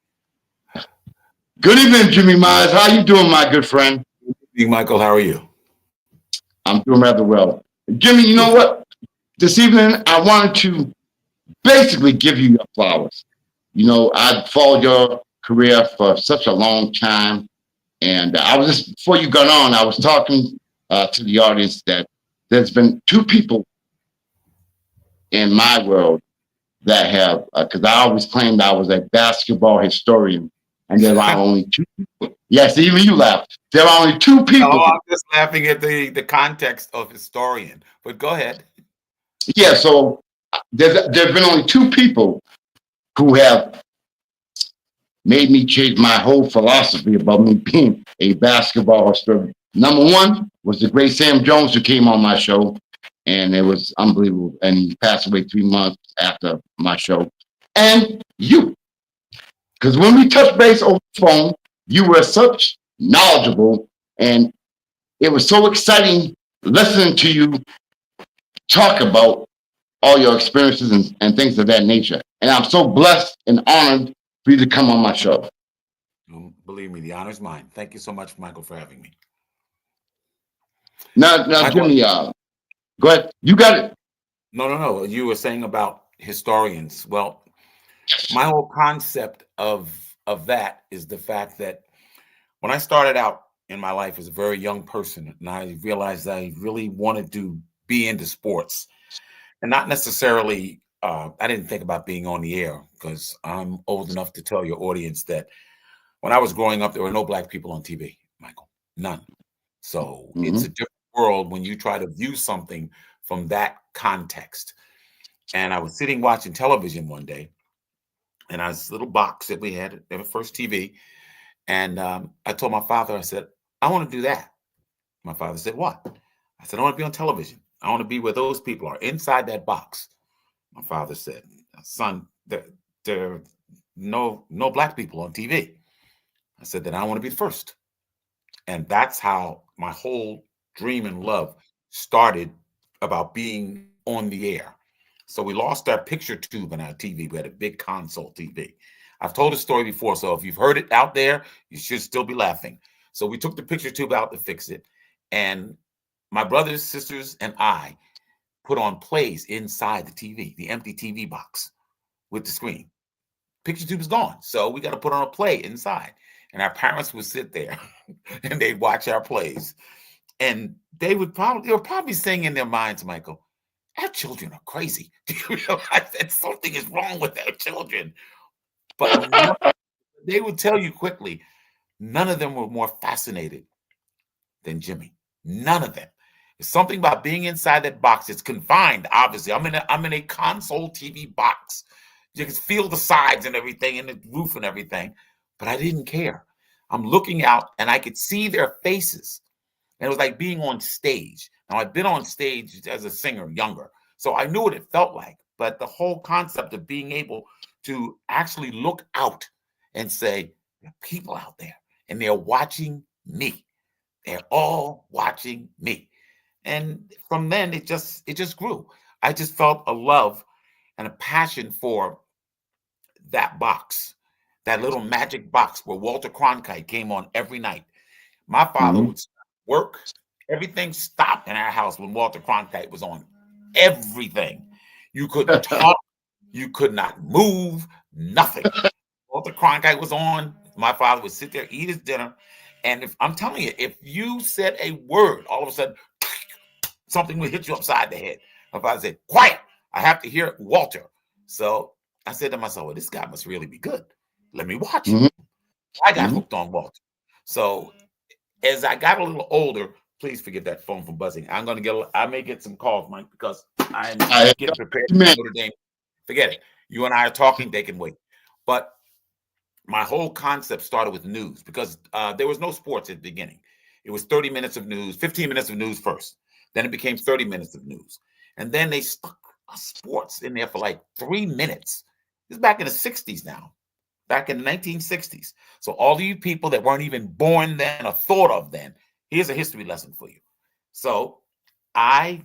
Speaker 1: Good evening, Jimmy Myers. How you doing, my good friend?
Speaker 3: Good evening, Michael. How are you?
Speaker 1: I'm doing rather well. Jimmy, you know what? This evening, I wanted to basically give you your flowers. I've followed your career for such a long time. And I was just, before you got on, I was talking to the audience that there's been two people in my world that have, because I always claimed I was a basketball historian, and there are only two people. Yes, even you laughed. There are only two people.
Speaker 3: No, I'm just laughing at the context of historian. But go ahead.
Speaker 1: Yeah, so there've been only two people who have made me change my whole philosophy about me being a basketball historian. Number one was the great Sam Jones, who came on my show, and it was unbelievable. And he passed away 3 months after my show. And you, because when we touched base over the phone, you were such knowledgeable, and it was so exciting listening to you talk about all your experiences and things of that nature. And I'm so blessed and honored for you to come on my show.
Speaker 3: Believe me, the honor's mine. Thank you so much, Michael, for having me.
Speaker 1: Now,
Speaker 3: Michael,
Speaker 1: Jimmy, go ahead. You got it.
Speaker 3: no. You were saying about historians. Well, my whole concept of that is the fact that when I started out in my life as a very young person, and I realized I really wanted to be into sports, and not necessarily. I didn't think about being on the air because I'm old enough to tell your audience that when I was growing up, there were no black people on TV, Michael, none. So it's
Speaker 1: Mm-hmm.
Speaker 3: a different world when you try to view something from that context. And I was sitting watching television one day, and I was this little box that we had at the first TV. And I told my father, I said, I want to do that. My father said, what? I said, I want to be on television. I want to be where those people are inside that box. My father said, son, there are no black people on TV. I said, then I want to be the first. And that's how my whole dream and love started about being on the air. So we lost our picture tube in our TV. We had a big console TV. I've told the story before, so if you've heard it out there, you should still be laughing. So we took the picture tube out to fix it. And my brothers, sisters, and I put on plays inside the TV, the empty TV box with the screen. Picture tube is gone. So we got to put on a play inside. And our parents would sit there and they'd watch our plays. And they were probably saying in their minds, Michael, our children are crazy. Do you realize that something is wrong with our children? But no, they would tell you quickly, none of them were more fascinated than Jimmy. None of them. It's something about being inside that box. It's confined, obviously. I'm in a console TV box. You can feel the sides and everything and the roof and everything. But I didn't care. I'm looking out and I could see their faces. And it was like being on stage. Now, I've been on stage as a singer younger, so I knew what it felt like. But the whole concept of being able to actually look out and say, there are people out there and they're watching me. They're all watching me. And from then it just grew. I just felt a love and a passion for that box, that little magic box where Walter Cronkite came on every night. My father
Speaker 1: Mm-hmm.
Speaker 3: would work. Everything stopped in our house when Walter Cronkite was on. Everything. You couldn't talk. You could not move. Nothing. Walter Cronkite was on. My father would sit there, eat his dinner. And if I'm telling you, if you said a word, all of a sudden, something would hit you upside the head. My father said, quiet. I have to hear Walter. So I said to myself, well, this guy must really be good. Let me watch him.
Speaker 1: Mm-hmm.
Speaker 3: I got
Speaker 1: Mm-hmm.
Speaker 3: hooked on Walter. So as I got a little older, please forget that phone from buzzing. I may get some calls, Mike, because I'm getting prepared to
Speaker 1: Man.
Speaker 3: go to game. Forget it. You and I are talking, they can wait. But my whole concept started with news because there was no sports at the beginning. It was 30 minutes of news, 15 minutes of news first. Then it became 30 minutes of news. And then they stuck sports in there for like 3 minutes. This is back in the 60s now, back in the 1960s. So all of you people that weren't even born then or thought of then, here's a history lesson for you. So I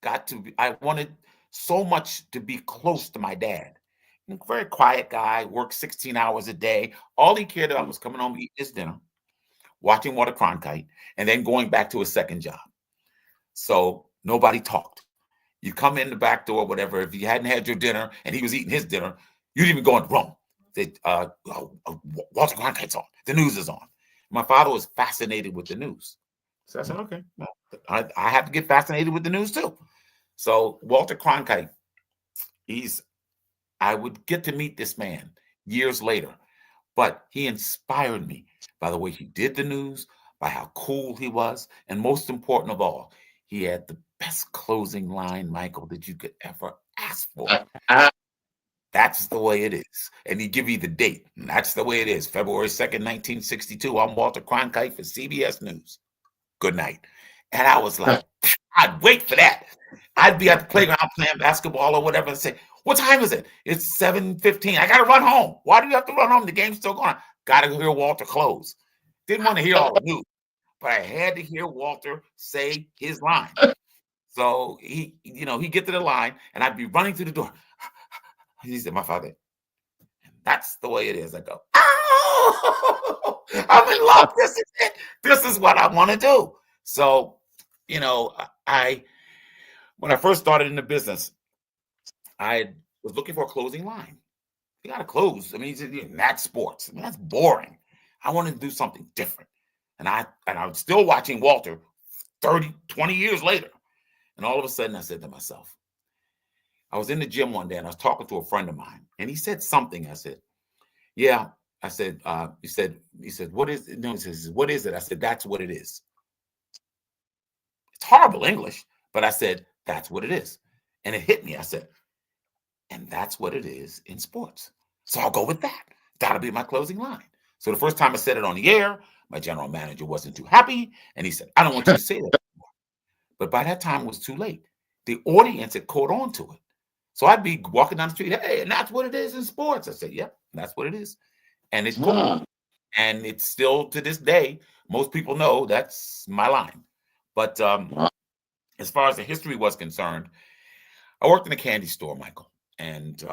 Speaker 3: I wanted so much to be close to my dad. Very quiet guy, worked 16 hours a day. All he cared about was coming home, eating his dinner, watching Walter Cronkite, and then going back to his second job. So nobody talked. You come in the back door, whatever. If you hadn't had your dinner and he was eating his dinner, you didn't even go in the room. Walter Cronkite's on. The news is on. My father was fascinated with the news. So I said, okay, well, I have to get fascinated with the news too. So Walter Cronkite, I would get to meet this man years later, but he inspired me by the way he did the news, by how cool he was. And most important of all, he had the best closing line, Michael, that you could ever ask for. That's the way it is. And he give you the date. And that's the way it is. February 2nd, 1962. I'm Walter Cronkite for CBS News. Good night. And I was like, I'd wait for that. I'd be at the playground playing basketball or whatever and say, what time is it? It's 7:15. I got to run home. Why do you have to run home? The game's still going. Got to hear Walter close. Didn't want to hear all the news, but I had to hear Walter say his line. So he get to the line and I'd be running through the door. He said, my father, and that's the way it is. I go, oh, I'm in love. This is it. This is what I want to do. So, when I first started in the business, I was looking for a closing line. You got to close. I mean, that's sports. I mean, that's boring. I wanted to do something different. And I was still watching Walter 20 years later. And all of a sudden I said to myself, I was in the gym one day and I was talking to a friend of mine and he said something. I said, yeah. I said, he said, what is it? No, he says, what is it? I said, that's what it is. It's horrible English, but I said, that's what it is. And it hit me. I said, and that's what it is in sports. So I'll go with that. That'll be my closing line. So the first time I said it on the air, my general manager wasn't too happy. And he said, I don't want you to say that anymore. But by that time it was too late. The audience had caught on to it. So I'd be walking down the street, hey, and that's what it is in sports. I said, yep, that's what it is. And it's cool. And it's still to this day, most people know that's my line. But as far as the history was concerned, I worked in a candy store, Michael. And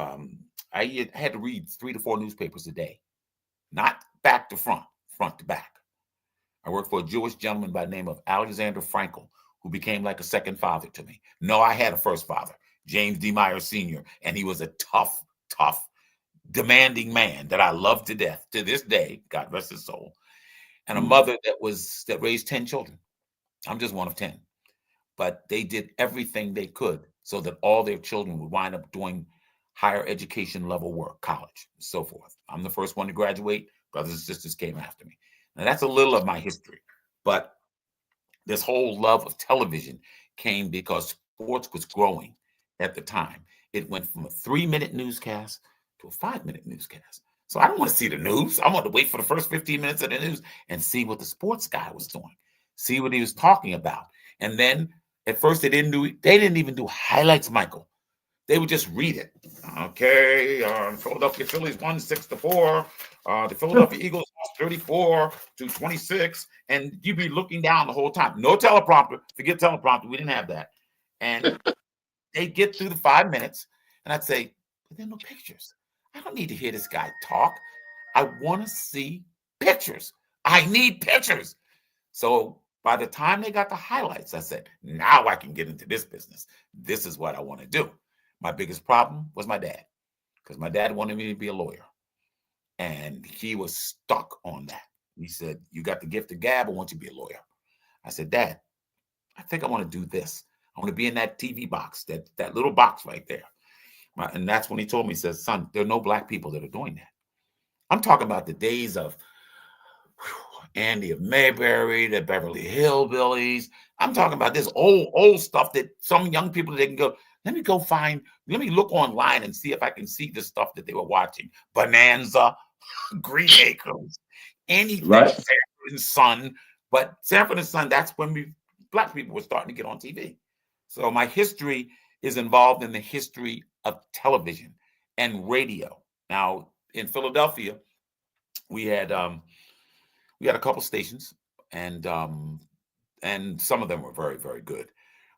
Speaker 3: I had to read 3 to 4 newspapers a day, not back to front, front to back. I worked for a Jewish gentleman by the name of Alexander Frankel, who became like a second father to me. No, I had a first father, James D. Meyer Sr., and he was a tough, demanding man that I love to death to this day, God rest his soul, and a mother that raised 10 children. I'm just one of 10. But they did everything they could so that all their children would wind up doing higher education level work, college, and so forth. I'm the first one to graduate. Brothers and sisters came after me. Now, that's a little of my history. But this whole love of television came because sports was growing at the time. It went from a 3-minute newscast to a 5-minute newscast. So I don't want to see the news. I want to wait for the first 15 minutes of the news and see what the sports guy was doing, see what he was talking about. And then at first they didn't even do highlights, Michael. They would just read it. Okay, Philadelphia Phillies won 6-4. The Philadelphia Eagles lost 34-26. And you'd be looking down the whole time. No teleprompter. Forget teleprompter. We didn't have that. And they'd get through the 5 minutes. And I'd say, but there are no pictures. I don't need to hear this guy talk. I want to see pictures. I need pictures. So by the time they got the highlights, I said, now I can get into this business. This is what I want to do. My biggest problem was my dad, because my dad wanted me to be a lawyer. And he was stuck on that. He said, you got the gift of gab. I want you to be a lawyer. I said, Dad, I think I want to do this. I want to be in that TV box, that little box right there. And that's when he told me, he says, son, there are no black people that are doing that. I'm talking about the days of Andy of Mayberry, the Beverly Hillbillies. I'm talking about this old stuff that some young people, they can go, let me look online and see if I can see the stuff that they were watching. Bonanza, Green Acres, anything, right. Sanford and Son. But Sanford and Son, that's when black people were starting to get on TV. So my history is involved in the history of television and radio. Now, in Philadelphia, we had a couple stations, and some of them were very, very good.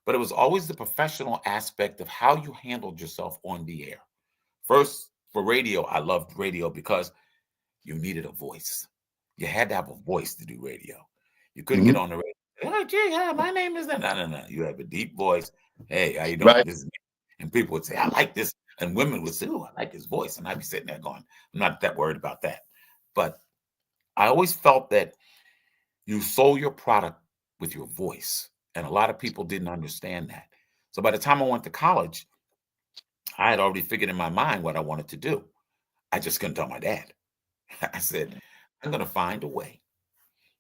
Speaker 3: But it was always the professional aspect of how you handled yourself on the air. First, for radio, I loved radio because you needed a voice. You had to have a voice to do radio. You couldn't get on the radio. Oh, gee, yeah, my name is that. No. You have a deep voice. Hey, how you doing? Right. This is me. And people would say, I like this. And women would say, oh, I like his voice. And I'd be sitting there going, I'm not that worried about that. But I always felt that you sold your product with your voice. And a lot of people didn't understand that. So by the time I went to college, I had already figured in my mind what I wanted to do. I just couldn't tell my dad. I said, I'm going to find a way,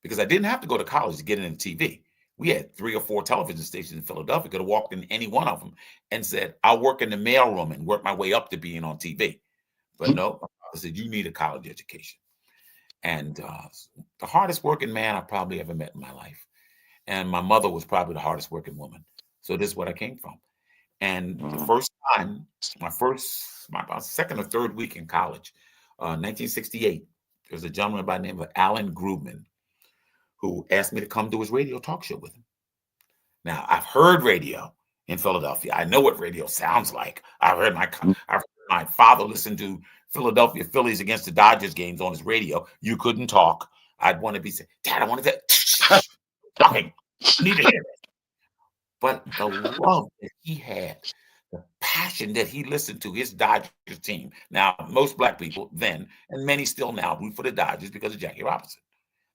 Speaker 3: because I didn't have to go to college to get into TV. We had 3 or 4 television stations in Philadelphia. Could have walked in any one of them and said, I'll work in the mailroom and work my way up to being on TV. But no, my father said, you need a college education. And the hardest working man I probably ever met in my life. And my mother was probably the hardest working woman. So this is what I came from. And the first time, my about second or third week in college, 1968, there's a gentleman by the name of Alan Grubman who asked me to come do his radio talk show with him. Now, I've heard radio in Philadelphia. I know what radio sounds like. I've heard my father listen to Philadelphia Phillies against the Dodgers games on his radio. You couldn't talk. I'd want to be saying, Dad, I want to talking. I need to hear it. But the love that he had, the passion that he listened to his Dodgers team. Now, most black people then, and many still now, root for the Dodgers because of Jackie Robinson.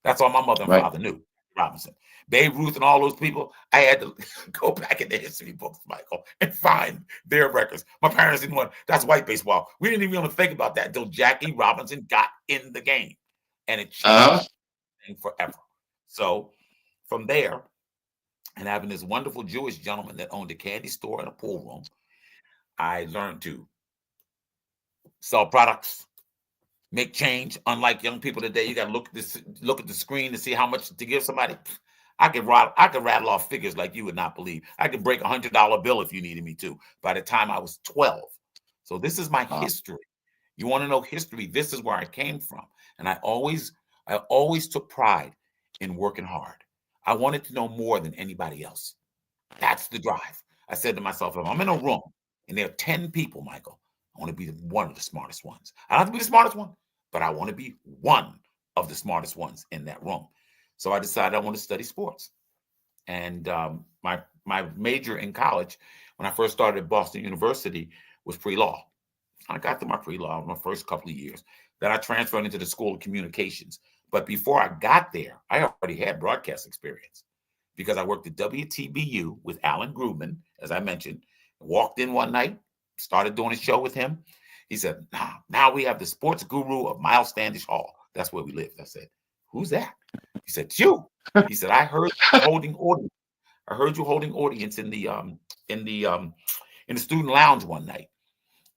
Speaker 3: That's all my mother and father knew. Robinson, Babe Ruth, and all those people. I had to go back in the history books, Michael, and find their records. My parents didn't want, that's white baseball. We didn't even want to think about that until Jackie Robinson got in the game, and it changed forever. So from there, and having this wonderful Jewish gentleman that owned a candy store and a pool room, I learned to sell products, make change. Unlike young people today, you got to look at the screen to see how much to give somebody. I could rattle off figures like you would not believe. I could break $100 bill if you needed me to. By the time I was 12, so this is my history. You want to know history? This is where I came from, and I always took pride in working hard. I wanted to know more than anybody else. That's the drive. I said to myself, if I'm in a room and there are 10 people, Michael, I want to be one of the smartest ones. I don't have to be the smartest one, but I want to be one of the smartest ones in that room. So I decided I want to study sports. And my major in college, when I first started at Boston University, was pre-law. I got through my pre-law my first couple of years. Then I transferred into the School of Communications. But before I got there, I already had broadcast experience because I worked at WTBU with Alan Grubman, as I mentioned. Walked in one night, started doing a show with him. He said, now we have the sports guru of Miles Standish Hall. That's where we lived. I said, who's that? He said, you. He said, I heard you holding audience. I heard you holding audience in the student lounge one night.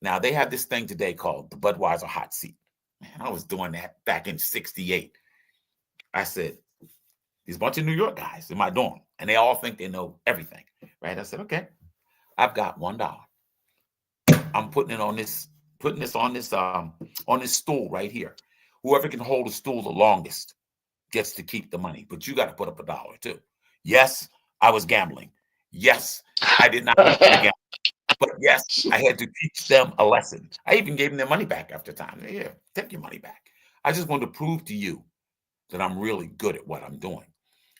Speaker 3: Now they have this thing today called the Budweiser hot seat. Man, I was doing that back in '68. I said, there's a bunch of New York guys in my dorm, and they all think they know everything, right? I said, okay, I've got $1. I'm putting this on this stool right here. Whoever can hold the stool the longest gets to keep the money, but you got to put up $1 too. Yes, I was gambling. Yes, I did not gamble. But yes, I had to teach them a lesson. I even gave them their money back after time. Yeah, take your money back. I just wanted to prove to you that I'm really good at what I'm doing.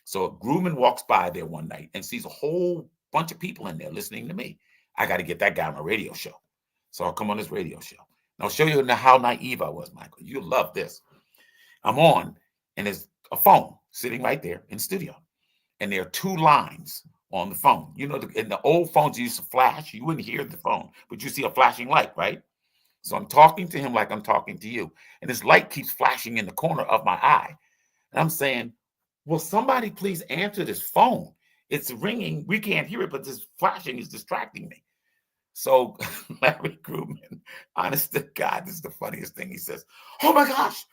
Speaker 3: So Grumman walks by there one night and sees a whole bunch of people in there listening to me. I got to get that guy on my radio show. So I'll come on this radio show. And I'll show you how naive I was, Michael. You'll love this. I'm on, and there's a phone sitting right there in the studio. And there are 2 lines on the phone. You know, in the old phones, you used to flash. You wouldn't hear the phone, but you see a flashing light, right? So I'm talking to him like I'm talking to you. And this light keeps flashing in the corner of my eye. And I'm saying, will somebody please answer this phone? It's ringing. We can't hear it, but this flashing is distracting me. So Larry Grubman, honest to God, this is the funniest thing. He says, oh my gosh,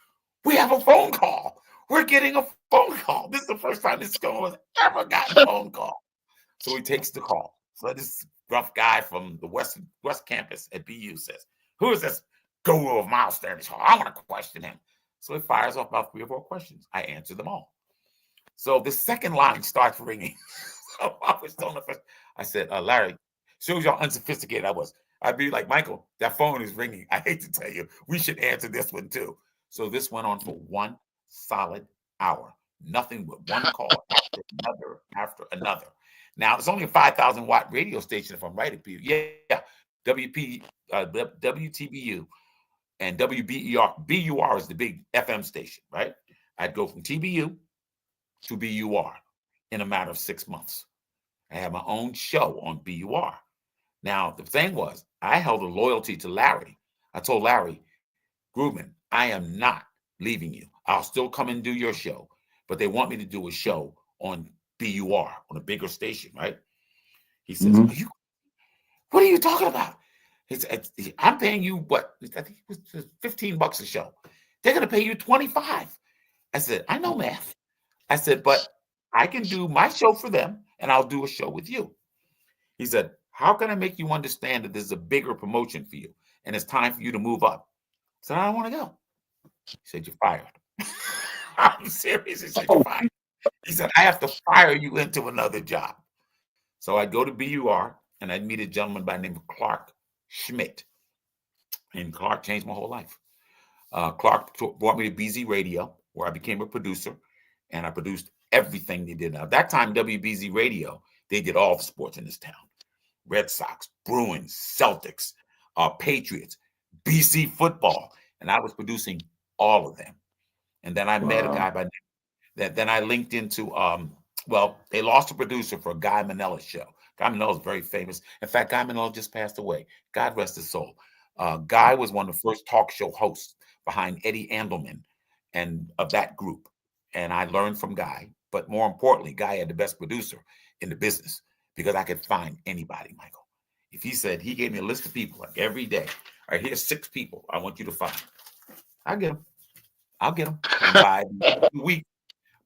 Speaker 3: we have a phone call. We're getting a phone call. This is the first time this school has ever gotten a phone call. So he takes the call. So this rough guy from the West Campus at BU says, who is this guru of Miles Standish Hall? I want to question him. So he fires off about 3 or 4 questions. I answer them all. So the second line starts ringing. So I was on the first. I said, Larry, shows you how unsophisticated I was. I'd be like, Michael, that phone is ringing. I hate to tell you, we should answer this one too. So this went on for 1 solid hour. Nothing but one call after another. Now, it's only a 5,000 watt radio station, if I'm right at BU. Yeah, WTBU and WBER. BUR is the big FM station, right? I'd go from TBU to BUR in a matter of 6 months. I had my own show on BUR. Now, the thing was, I held a loyalty to Larry. I told Larry, Grubman, I am not leaving you. I'll still come and do your show. but they want me to do a show on BUR, on a bigger station, right? He says,
Speaker 1: Mhm.
Speaker 3: what are you talking about? I'm paying you what? I think it was $15 a show. They're going to pay you 25. I said, I know math. I said, but I can do my show for them and I'll do a show with you. He said, how can I make you understand that this is a bigger promotion for you and it's time for you to move up? I said, I don't want to go. He said, you're fired. I'm serious. He said, you're
Speaker 1: Oh,
Speaker 3: fired. He said, I have to fire you into another job. So I go to BUR and I meet a gentleman by the name of Clark Schmidt. And Clark changed my whole life. Clark brought me to BZ Radio, where I became a producer, and I produced everything they did. Now, at that time, WBZ Radio, they did all the sports in this town. Red Sox, Bruins, Celtics, Patriots, BC football. And I was producing all of them. And then I met a guy by that. Then I linked into, well, they lost a producer for Guy Manella's show. Guy Manella is very famous. In fact, Guy Manella just passed away. God rest his soul. Guy was one of the first talk show hosts behind Eddie Andelman and of that group. And I learned from Guy. But more importantly, Guy had the best producer in the business because I could find anybody, Michael. If he said, he gave me a list of people like every day. All right, here's 6 people I want you to find. I'll get them. I'll get them. And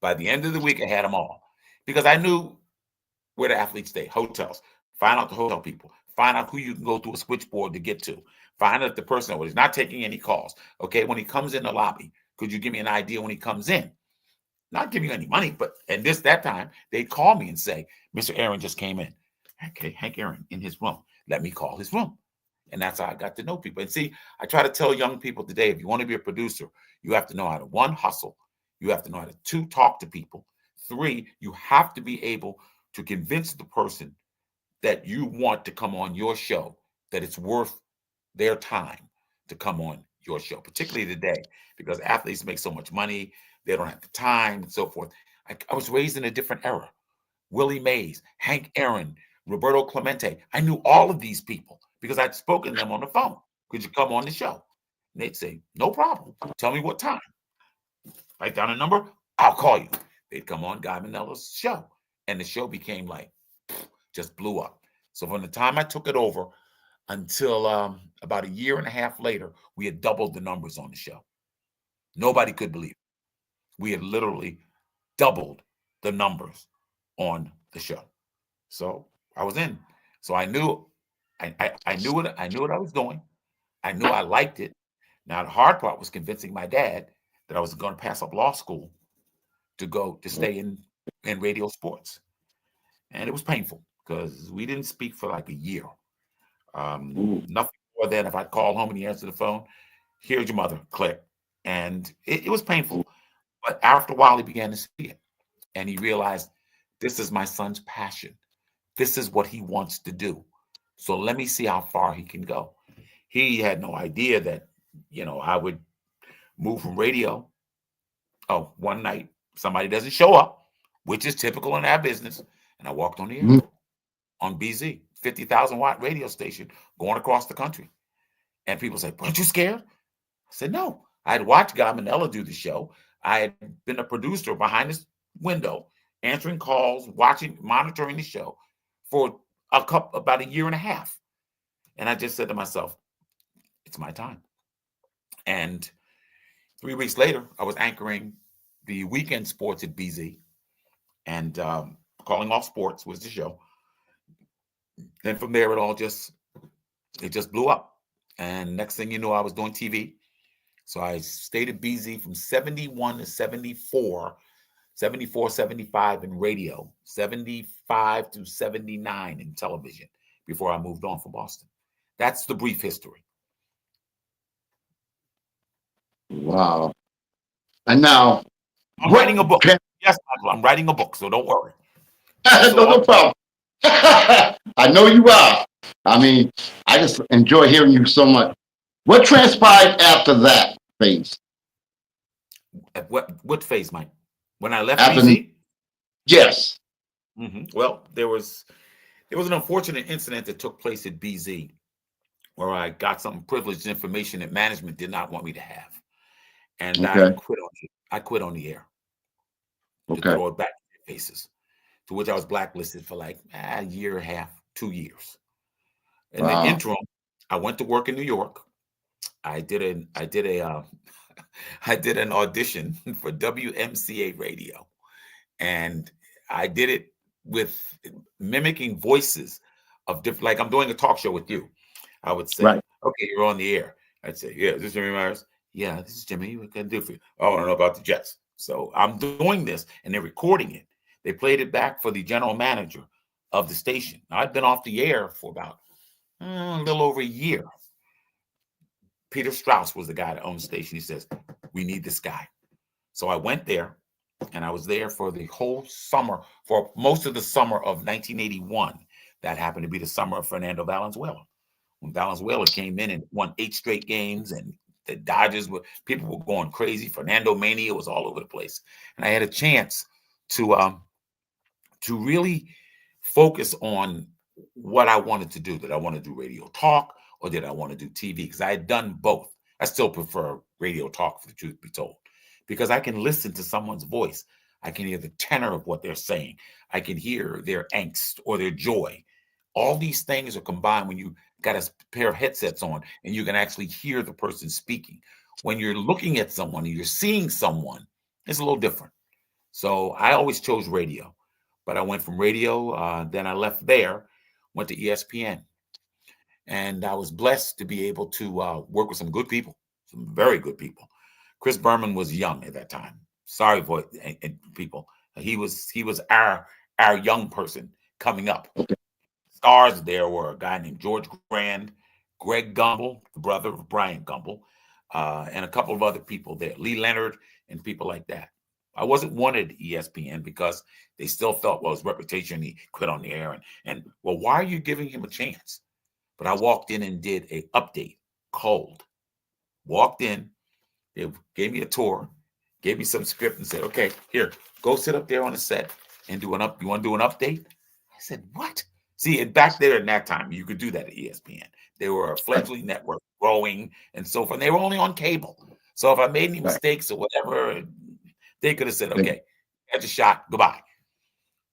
Speaker 3: by the end of the week, I had them all because I knew where the athletes stay, hotels, find out the hotel people, find out who you can go through a switchboard to get to, find out the person is not taking any calls. Okay, when he comes in the lobby, could you give me an idea when he comes in? Not giving you any money, but and that time, they'd call me and say, Mr. Aaron just came in. Okay, Hank Aaron in his room. Let me call his room. And that's how I got to know people. And see, I try to tell young people today, if you want to be a producer, you have to know how to, 1, hustle. You have to know how to, 2, talk to people. 3, you have to be able to convince the person that you want to come on your show, that it's worth their time to come on your show, particularly today, because athletes make so much money, they don't have the time and so forth. I was raised in a different era. Willie Mays, Hank Aaron, Roberto Clemente. I knew all of these people because I'd spoken to them on the phone. Could you come on the show? And they'd say, no problem. Tell me what time. Write down a number. I'll call you. They'd come on Guy Manella's show. And the show became like, just blew up. So from the time I took it over until about a year and a half later, we had doubled the numbers on the show. Nobody could believe it. We had literally doubled the numbers on the show. So I was in. So I knew I knew what I was doing. I knew I liked it. Now the hard part was convincing my dad that I was going to pass up law school to stay in radio sports. And it was painful because we didn't speak for like a year. Nothing more than if I call home and he answered the phone, here's your mother, click. And it was painful. But after a while, he began to see it. And he realized this is my son's passion. This is what he wants to do. So let me see how far he can go. He had no idea that, I would move from radio. Oh, one night, somebody doesn't show up, which is typical in our business. And I walked on the air on BZ, 50,000 watt radio station going across the country. And people say, weren't you scared? I said, no. I had watched Guy Manella do the show. I had been a producer behind this window, answering calls, monitoring the show for about a year and a half. And I just said to myself, it's my time. And 3 weeks later, I was anchoring the weekend sports at BZ, and Calling All Sports was the show. Then from there, it just blew up. And next thing you know, I was doing TV. So I stayed at BZ from 71 to 74, 74, 75 in radio, 75 to 79 in television before I moved on from Boston. That's the brief history.
Speaker 1: wow. And now,
Speaker 3: I'm writing a book. Yes, Michael, I'm writing a book, so don't worry.
Speaker 1: no problem. I know you are. I mean, I just enjoy hearing you so much. What transpired after that phase?
Speaker 3: What phase, Mike? When I left
Speaker 1: After,
Speaker 3: BZ?
Speaker 1: yes.
Speaker 3: Well, there was an unfortunate incident that took place at BZ where I got some privileged information that management did not want me to have. And
Speaker 1: Okay.
Speaker 3: I quit on the air. to
Speaker 1: Okay.
Speaker 3: throw it back in their faces. To which I was blacklisted for like a year and a half, 2 years. In the
Speaker 1: Wow.
Speaker 3: interim, I went to work in New York. I did I did an audition for WMCA radio, and I did it with mimicking voices of different. Like I'm doing a talk show with you. I would say,
Speaker 1: Right.
Speaker 3: "Okay, you're on the air." I'd say, "Yeah, is this Jimmy Myers? Yeah, this is Jimmy. What can I do for you? Oh, I don't know about the Jets." So I'm doing this, and they're recording it. They played it back for the general manager of the station. Now, I've been off the air for about a little over a year. Peter Strauss was the guy that owned the station. He says, "We need this guy." So I went there, and I was there for the whole summer, for most of the summer of 1981. That happened to be the summer of Fernando Valenzuela. When Valenzuela came in and won 8 straight games, and the Dodgers people were going crazy. Fernando mania was all over the place, and I had a chance to really focus on what I wanted to do. Did I want to do radio talk, or did I want to do TV? Because I had done both. I still prefer radio talk, for the truth be told, because I can listen to someone's voice. I can hear the tenor of what they're saying. I can hear their angst or their joy. All these things are combined when you got a pair of headsets on and you can actually hear the person speaking. When you're looking at someone and you're seeing someone, it's a little different. So I always chose radio, but I went from radio, then I left there, went to ESPN, and I was blessed to be able to work with some good people, some very good people. Chris Berman was young at that time. Sorry for people. He was our young person coming up.
Speaker 1: Okay.
Speaker 3: Stars there were a guy named George Grand, Greg Gumbel, the brother of Brian Gumbel, and a couple of other people there, Lee Leonard and people like that. I wasn't wanted at ESPN because they still felt, well, his reputation, he quit on the air. And well, why are you giving him a chance? But I walked in and did a update, cold. Walked in, they gave me a tour, gave me some script and said, okay, here, go sit up there on the set and do you want to do an update? I said, what? See, back there in that time, you could do that at ESPN. They were a fledgling network, growing and so forth. They were only on cable. So if I made any mistakes or whatever, they could have said, okay, catch a shot, goodbye.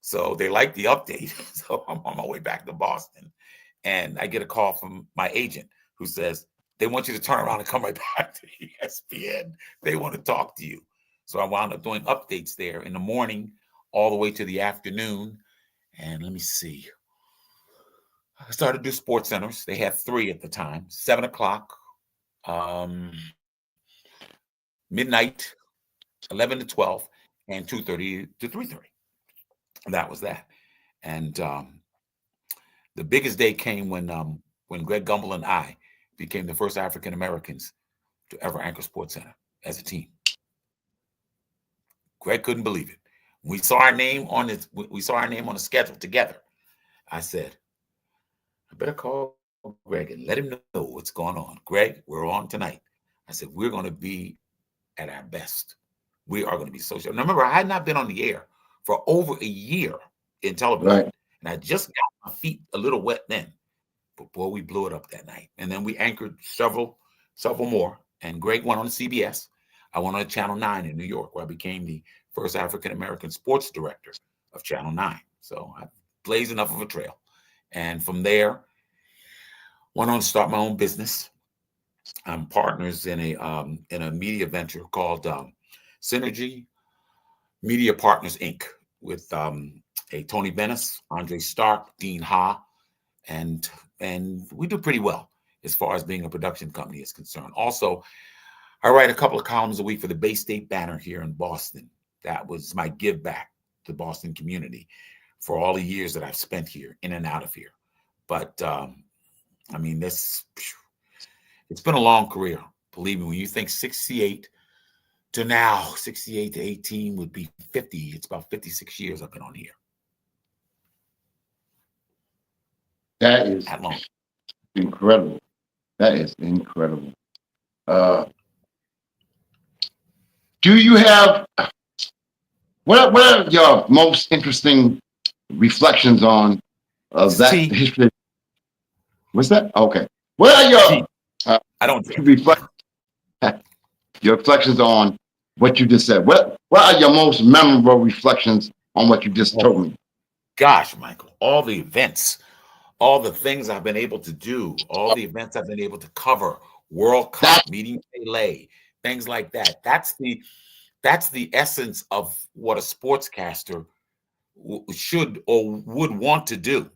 Speaker 3: So they liked the update. So I'm on my way back to Boston. And I get a call from my agent who says, they want you to turn around and come right back to ESPN. They want to talk to you. So I wound up doing updates there in the morning all the way to the afternoon. And let me see. I started to do sports centers. They had 3 at the time, 7 o'clock, midnight, 11 to 12, and 2:30 to 3:30. That was that. And the biggest day came when Greg Gumbel and I became the first African Americans to ever anchor Sports Center as a team. Greg couldn't believe it. We saw our name on the schedule together. I said, I better call Greg and let him know what's going on. Greg, we're on tonight. I said, we're going to be at our best. We are going to be social. Now, remember, I had not been on the air for over a year in television.
Speaker 1: Right.
Speaker 3: And I just got my feet a little wet then. But boy, we blew it up that night. And then we anchored several more. And Greg went on CBS. I went on Channel 9 in New York, where I became the first African-American sports director of Channel 9. So I blazed enough of a trail. And from there, went on to start my own business. I'm partners in a media venture called Synergy Media Partners, Inc., with a Tony Bennis, Andre Stark, Dean Ha, and we do pretty well as far as being a production company is concerned. Also, I write a couple of columns a week for the Bay State Banner here in Boston. That was my give back to the Boston community for all the years that I've spent here, in and out of here. But I mean, it's been a long career. Believe me, when you think 68 to now, 68 to 18 would be 50. It's about 56 years I've been on here.
Speaker 1: That is
Speaker 3: That long.
Speaker 1: incredible. That is incredible. Do you have what are your most interesting reflections on that history? What's that? Okay. What are your
Speaker 3: I don't
Speaker 1: your reflections on what you just said? What what are your most memorable reflections on what you just told me?
Speaker 3: Gosh, Michael, all the events, all the things I've been able to do, all the events I've been able to cover, World
Speaker 1: That
Speaker 3: Cup, meeting Pele, things like that. That's the essence of what a sportscaster should or would want to do.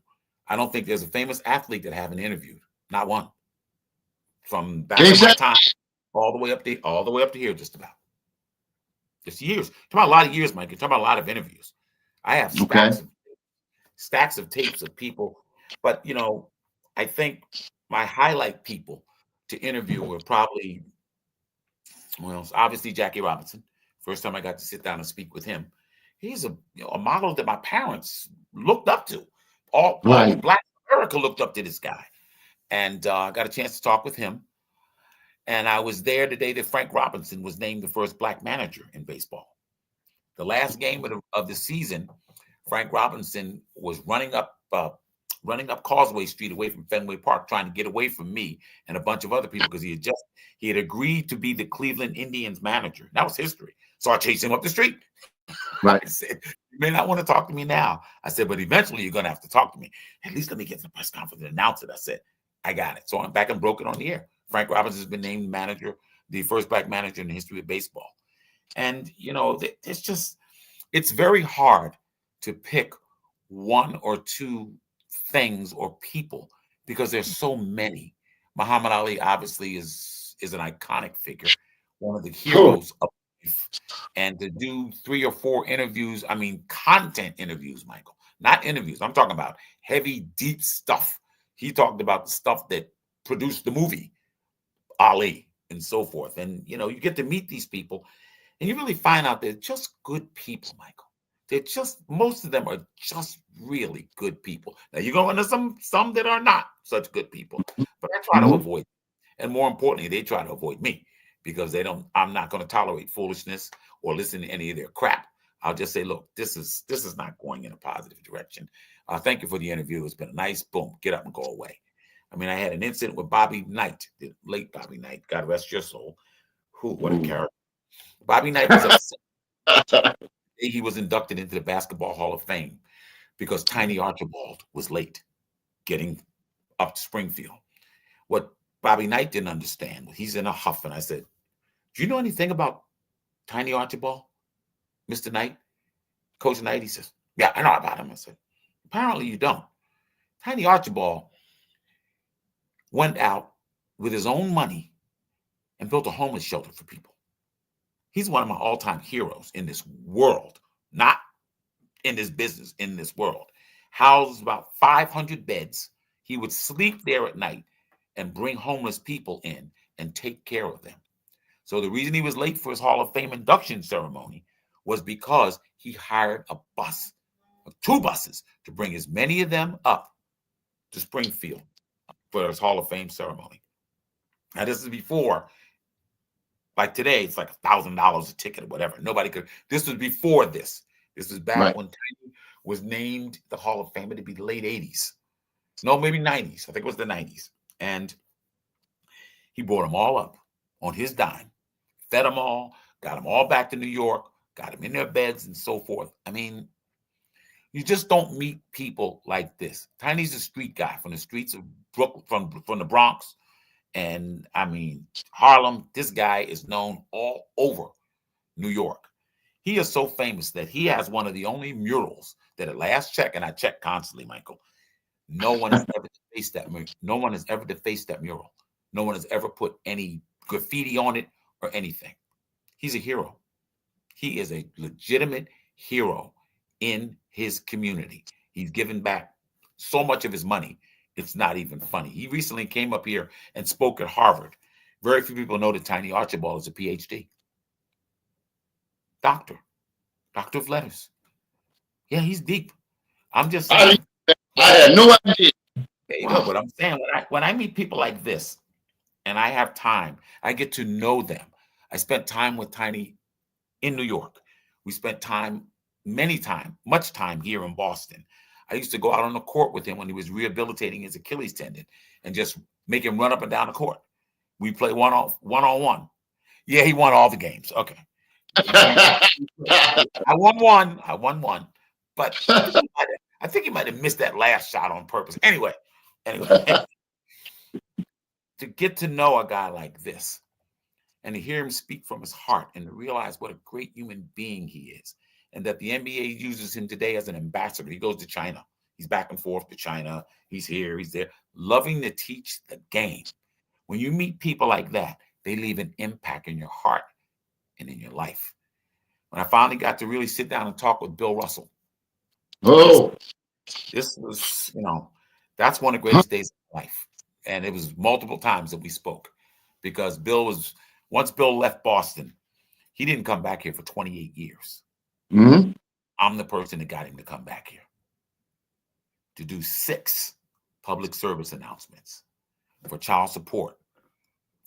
Speaker 3: I don't think there's a famous athlete that I haven't interviewed. Not one. From
Speaker 1: can
Speaker 3: back
Speaker 1: you
Speaker 3: in my
Speaker 1: say?
Speaker 3: time, all the way up to here, just about. Just years. Talk about a lot of years, Mike. You're talking about a lot of interviews. I have
Speaker 1: Okay.
Speaker 3: stacks of tapes of people, but I think my highlight people to interview were probably, well, obviously Jackie Robinson. First time I got to sit down and speak with him. He's a model that my parents looked up to. All
Speaker 1: Right.
Speaker 3: of Black America looked up to this guy. And I got a chance to talk with him. And I was there the day that Frank Robinson was named the first Black manager in baseball. The last game of the season, Frank Robinson was running up Causeway Street away from Fenway Park, trying to get away from me and a bunch of other people because he had agreed to be the Cleveland Indians manager. That was history. So I chased him up the street.
Speaker 1: Right.
Speaker 3: I said, "You may not want to talk to me now." I said, "But eventually you're going to have to talk to me. At least let me get to the press conference and announce it." I said, "I got it." So I'm back and broke it on the air. Frank Robinson has been named manager, the first Black manager in the history of baseball. And it's very hard to pick one or two things or people because there's so many. Muhammad Ali obviously is an iconic figure, one of the heroes of life. And to do 3 or 4 interviews, I mean content interviews, Michael, not interviews. I'm talking about heavy, deep stuff. He talked about the stuff that produced the movie Ali and so forth. And you get to meet these people and you really find out they're just good people, Michael. Most of them are just really good people. Now you're going to some that are not such good people, but I try to
Speaker 1: Mhm.
Speaker 3: avoid. And more importantly, they try to avoid me because I'm not going to tolerate foolishness or listen to any of their crap. I'll just say, look, this is not going in a positive direction. Thank you for the interview. It's been a nice boom. Get up and go away. I mean, I had an incident with Bobby Knight, the late Bobby Knight. God rest your soul. What a
Speaker 1: Ooh.
Speaker 3: character. Bobby Knight was upset. He was inducted into the Basketball Hall of Fame because Tiny Archibald was late getting up to Springfield. What Bobby Knight didn't understand, he's in a huff, and I said, "Do you know anything about Tiny Archibald, Mr. Knight, Coach Knight?" He says, "Yeah, I know about him." I said, "Apparently you don't. Tiny Archibald went out with his own money and built a homeless shelter for people. He's one of my all-time heroes in this world, not in this business, in this world. Houses about 500 beds. He would sleep there at night and bring homeless people in and take care of them. So the reason he was late for his Hall of Fame induction ceremony was because he hired a bus, 2 buses, to bring as many of them up to Springfield for his Hall of Fame ceremony. Now, this is before, like today, it's like $1,000 a ticket or whatever. Nobody could. This was before this. This was back
Speaker 1: Right.
Speaker 3: when Tiny was named the Hall of Fame. It'd be the late 80s. No, maybe 90s. I think it was the 90s. And he brought them all up on his dime, fed them all, got them all back to New York, got them in their beds and so forth. I mean, you just don't meet people like this. Tiny's a street guy from the streets of Brooklyn, from the Bronx. And I mean, Harlem. This guy is known all over New York. He is so famous that he has one of the only murals that, at last check, and I check constantly, Michael, no one has ever defaced that mural. No one has ever defaced that mural. No one has ever put any graffiti on it or anything. He's a hero. He is a legitimate hero in his community. He's given back so much of his money, it's not even funny. He recently came up here and spoke at Harvard. Very few people know that Tiny Archibald is a PhD. Doctor of letters. Yeah, he's deep. I'm just
Speaker 1: I,
Speaker 3: saying.
Speaker 1: I had no idea.
Speaker 3: There you go.
Speaker 1: Wow.
Speaker 3: But I'm saying when I meet people like this and I have time, I get to know them. I spent time with Tiny in New York. We spent much time here in Boston. I used to go out on the court with him when he was rehabilitating his Achilles tendon and just make him run up and down the court. We play one on one. Yeah, he won all the games. Okay. I won one. I won one. But I think he might have missed that last shot on purpose. Anyway, to get to know a guy like this and to hear him speak from his heart and to realize what a great human being he is, and that the NBA uses him today as an ambassador. He goes to China. He's back and forth to China. He's here. He's there. Loving to teach the game. When you meet people like that, they leave an impact in your heart and in your life. When I finally got to really sit down and talk with Bill Russell, this was, that's one of the greatest days of my life. And it was multiple times that we spoke because once Bill left Boston, he didn't come back here for 28 years.
Speaker 1: Mm-hmm.
Speaker 3: I'm the person that got him to come back here to do 6 public service announcements for child support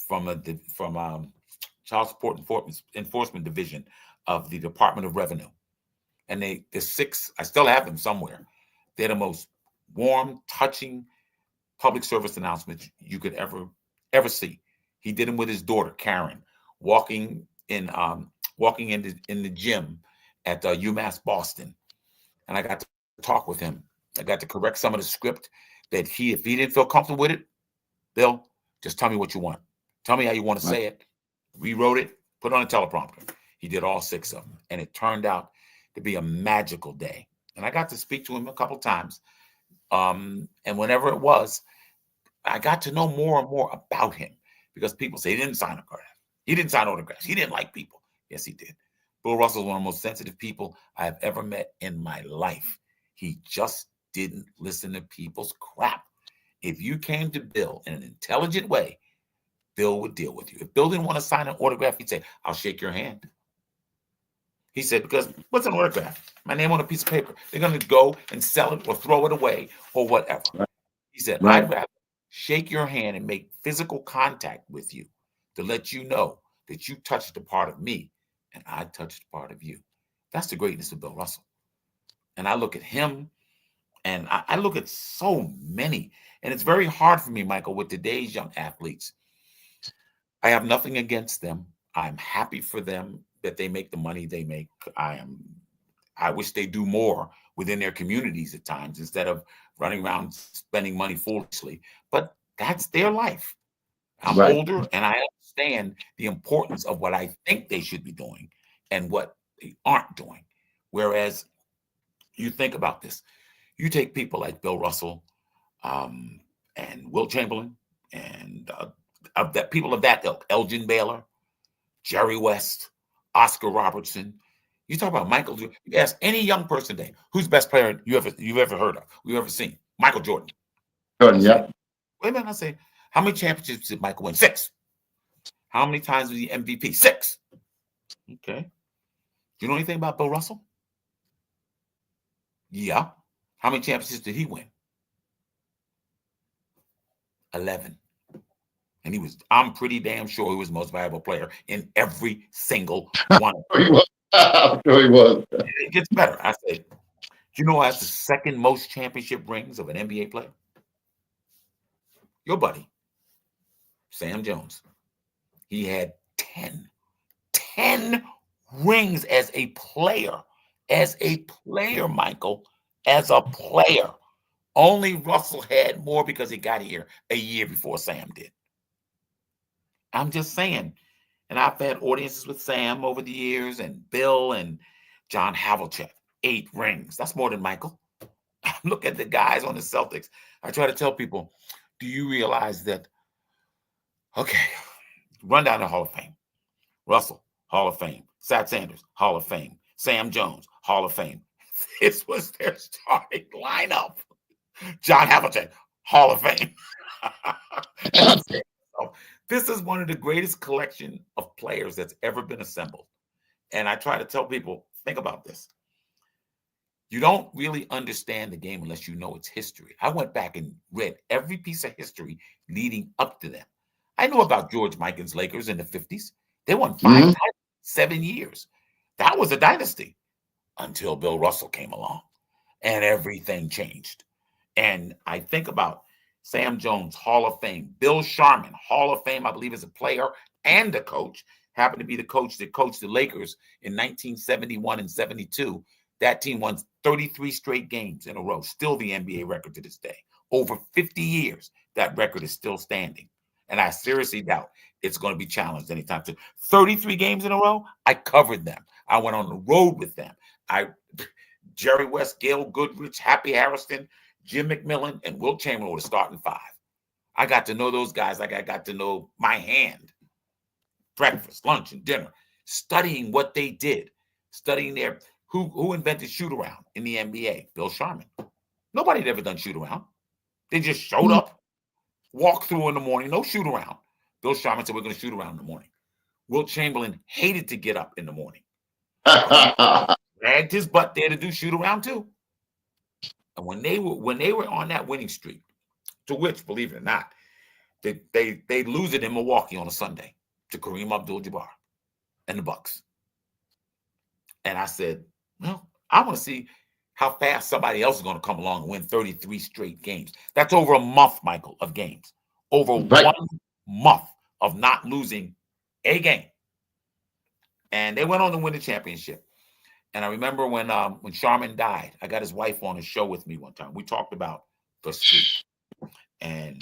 Speaker 3: from Child Support Enforcement Division of the Department of Revenue. And the 6, I still have them somewhere. They're the most warm, touching public service announcements you could ever see. He did them with his daughter, Karen, walking in the gym at UMass Boston. And I got to talk with him. I got to correct some of the script that if he didn't feel comfortable with it, Bill, just tell me what you want. Tell me how you want to say it. Rewrote it, put it on a teleprompter. He did all 6 of them. And it turned out to be a magical day. And I got to speak to him a couple times. And whenever it was, I got to know more and more about him because people say he didn't sign autographs. He didn't sign autographs. He didn't like people. Yes, he did. Bill Russell is one of the most sensitive people I've ever met in my life. He just didn't listen to people's crap. If you came to Bill in an intelligent way, Bill would deal with you. If Bill didn't want to sign an autograph, he'd say, I'll shake your hand. He said, because what's an autograph? My name on a piece of paper. They're going to go and sell it or throw it away or whatever. Right. He said, I'd rather shake your hand and make physical contact with you to let you know that you touched a part of me and I touched a part of you. That's the greatness of Bill Russell. And I look at him and I look at so many. And it's very hard for me, Michael, with today's young athletes. I have nothing against them. I'm happy for them that they make the money they make. I wish they do more within their communities at times instead of running around spending money foolishly. But that's their life. I'm older and I understand the importance of what I think they should be doing and what they aren't doing. Whereas you think about this, you take people like Bill Russell and Wilt Chamberlain and people of that ilk, Elgin Baylor, Jerry West, Oscar Robertson. You talk about Michael. You ask any young person today, who's the best player you've ever heard of, you ever seen? Michael Jordan.
Speaker 1: Jordan, yeah.
Speaker 3: Wait a minute, I say, how many championships did Michael win? 6. How many times was he MVP? 6. Okay. Do you know anything about Bill Russell? Yeah. How many championships did he win? 11. And I'm pretty damn sure he was the most valuable player in every single one of them.
Speaker 1: I'm sure he was.
Speaker 3: It gets better. I said, do you know who has the second most championship rings of an NBA player? Your buddy, Sam Jones. He had 10 rings as a player, Michael, as a player. Only Russell had more because he got here a year before Sam did. I'm just saying. And I've had audiences with Sam over the years and Bill and John Havlicek, 8 rings. That's more than Michael. Look at the guys on the Celtics. I try to tell people, do you realize that, okay, run down the Hall of Fame. Russell, Hall of Fame. Sat Sanders, Hall of Fame. Sam Jones, Hall of Fame. This was their starting lineup. John Havlicek, Hall of Fame. This is one of the greatest collection of players that's ever been assembled. And I try to tell people, think about this. You don't really understand the game unless you know its history. I went back and read every piece of history leading up to them. I know about George Mikan's Lakers in the 50s. They won 5 titles, 7 years. That was a dynasty until Bill Russell came along and everything changed. And I think about Sam Jones, Hall of Fame. Bill Sharman, Hall of Fame, I believe, as a player and a coach. happened to be the coach that coached the Lakers in 1971 and 72. That team won 33 straight games in a row, still the NBA record to this day. Over 50 years, that record is still standing. And I seriously doubt it's going to be challenged anytime soon. 33 games in a row, I covered them. I went on the road with them. Jerry West, Gail Goodrich, Happy Harrison, Jim McMillan, and Wilt Chamberlain were the starting five. I got to know those guys like I got to know my hand. Breakfast, lunch, and dinner, studying what they did, studying their who invented shoot around in the NBA. Bill Sharman. Nobody had ever done shoot around. They just showed up, walked through in the morning, no shoot around. Bill Sharman said, we're going to shoot around in the morning. Wilt Chamberlain hated to get up in the morning. Dragged his butt there to do shoot around too. And when they were on that winning streak, to which, believe it or not, they lose it in Milwaukee on a Sunday to Kareem Abdul-Jabbar and the Bucks. And I said, well, I want to see how fast somebody else is going to come along and win 33 straight games. That's over a month, Michael, of games. Over 1 month of not losing a game. And they went on to win the championship. And I remember when Sharman died, I got his wife on a show with me one time. We talked about the streak. And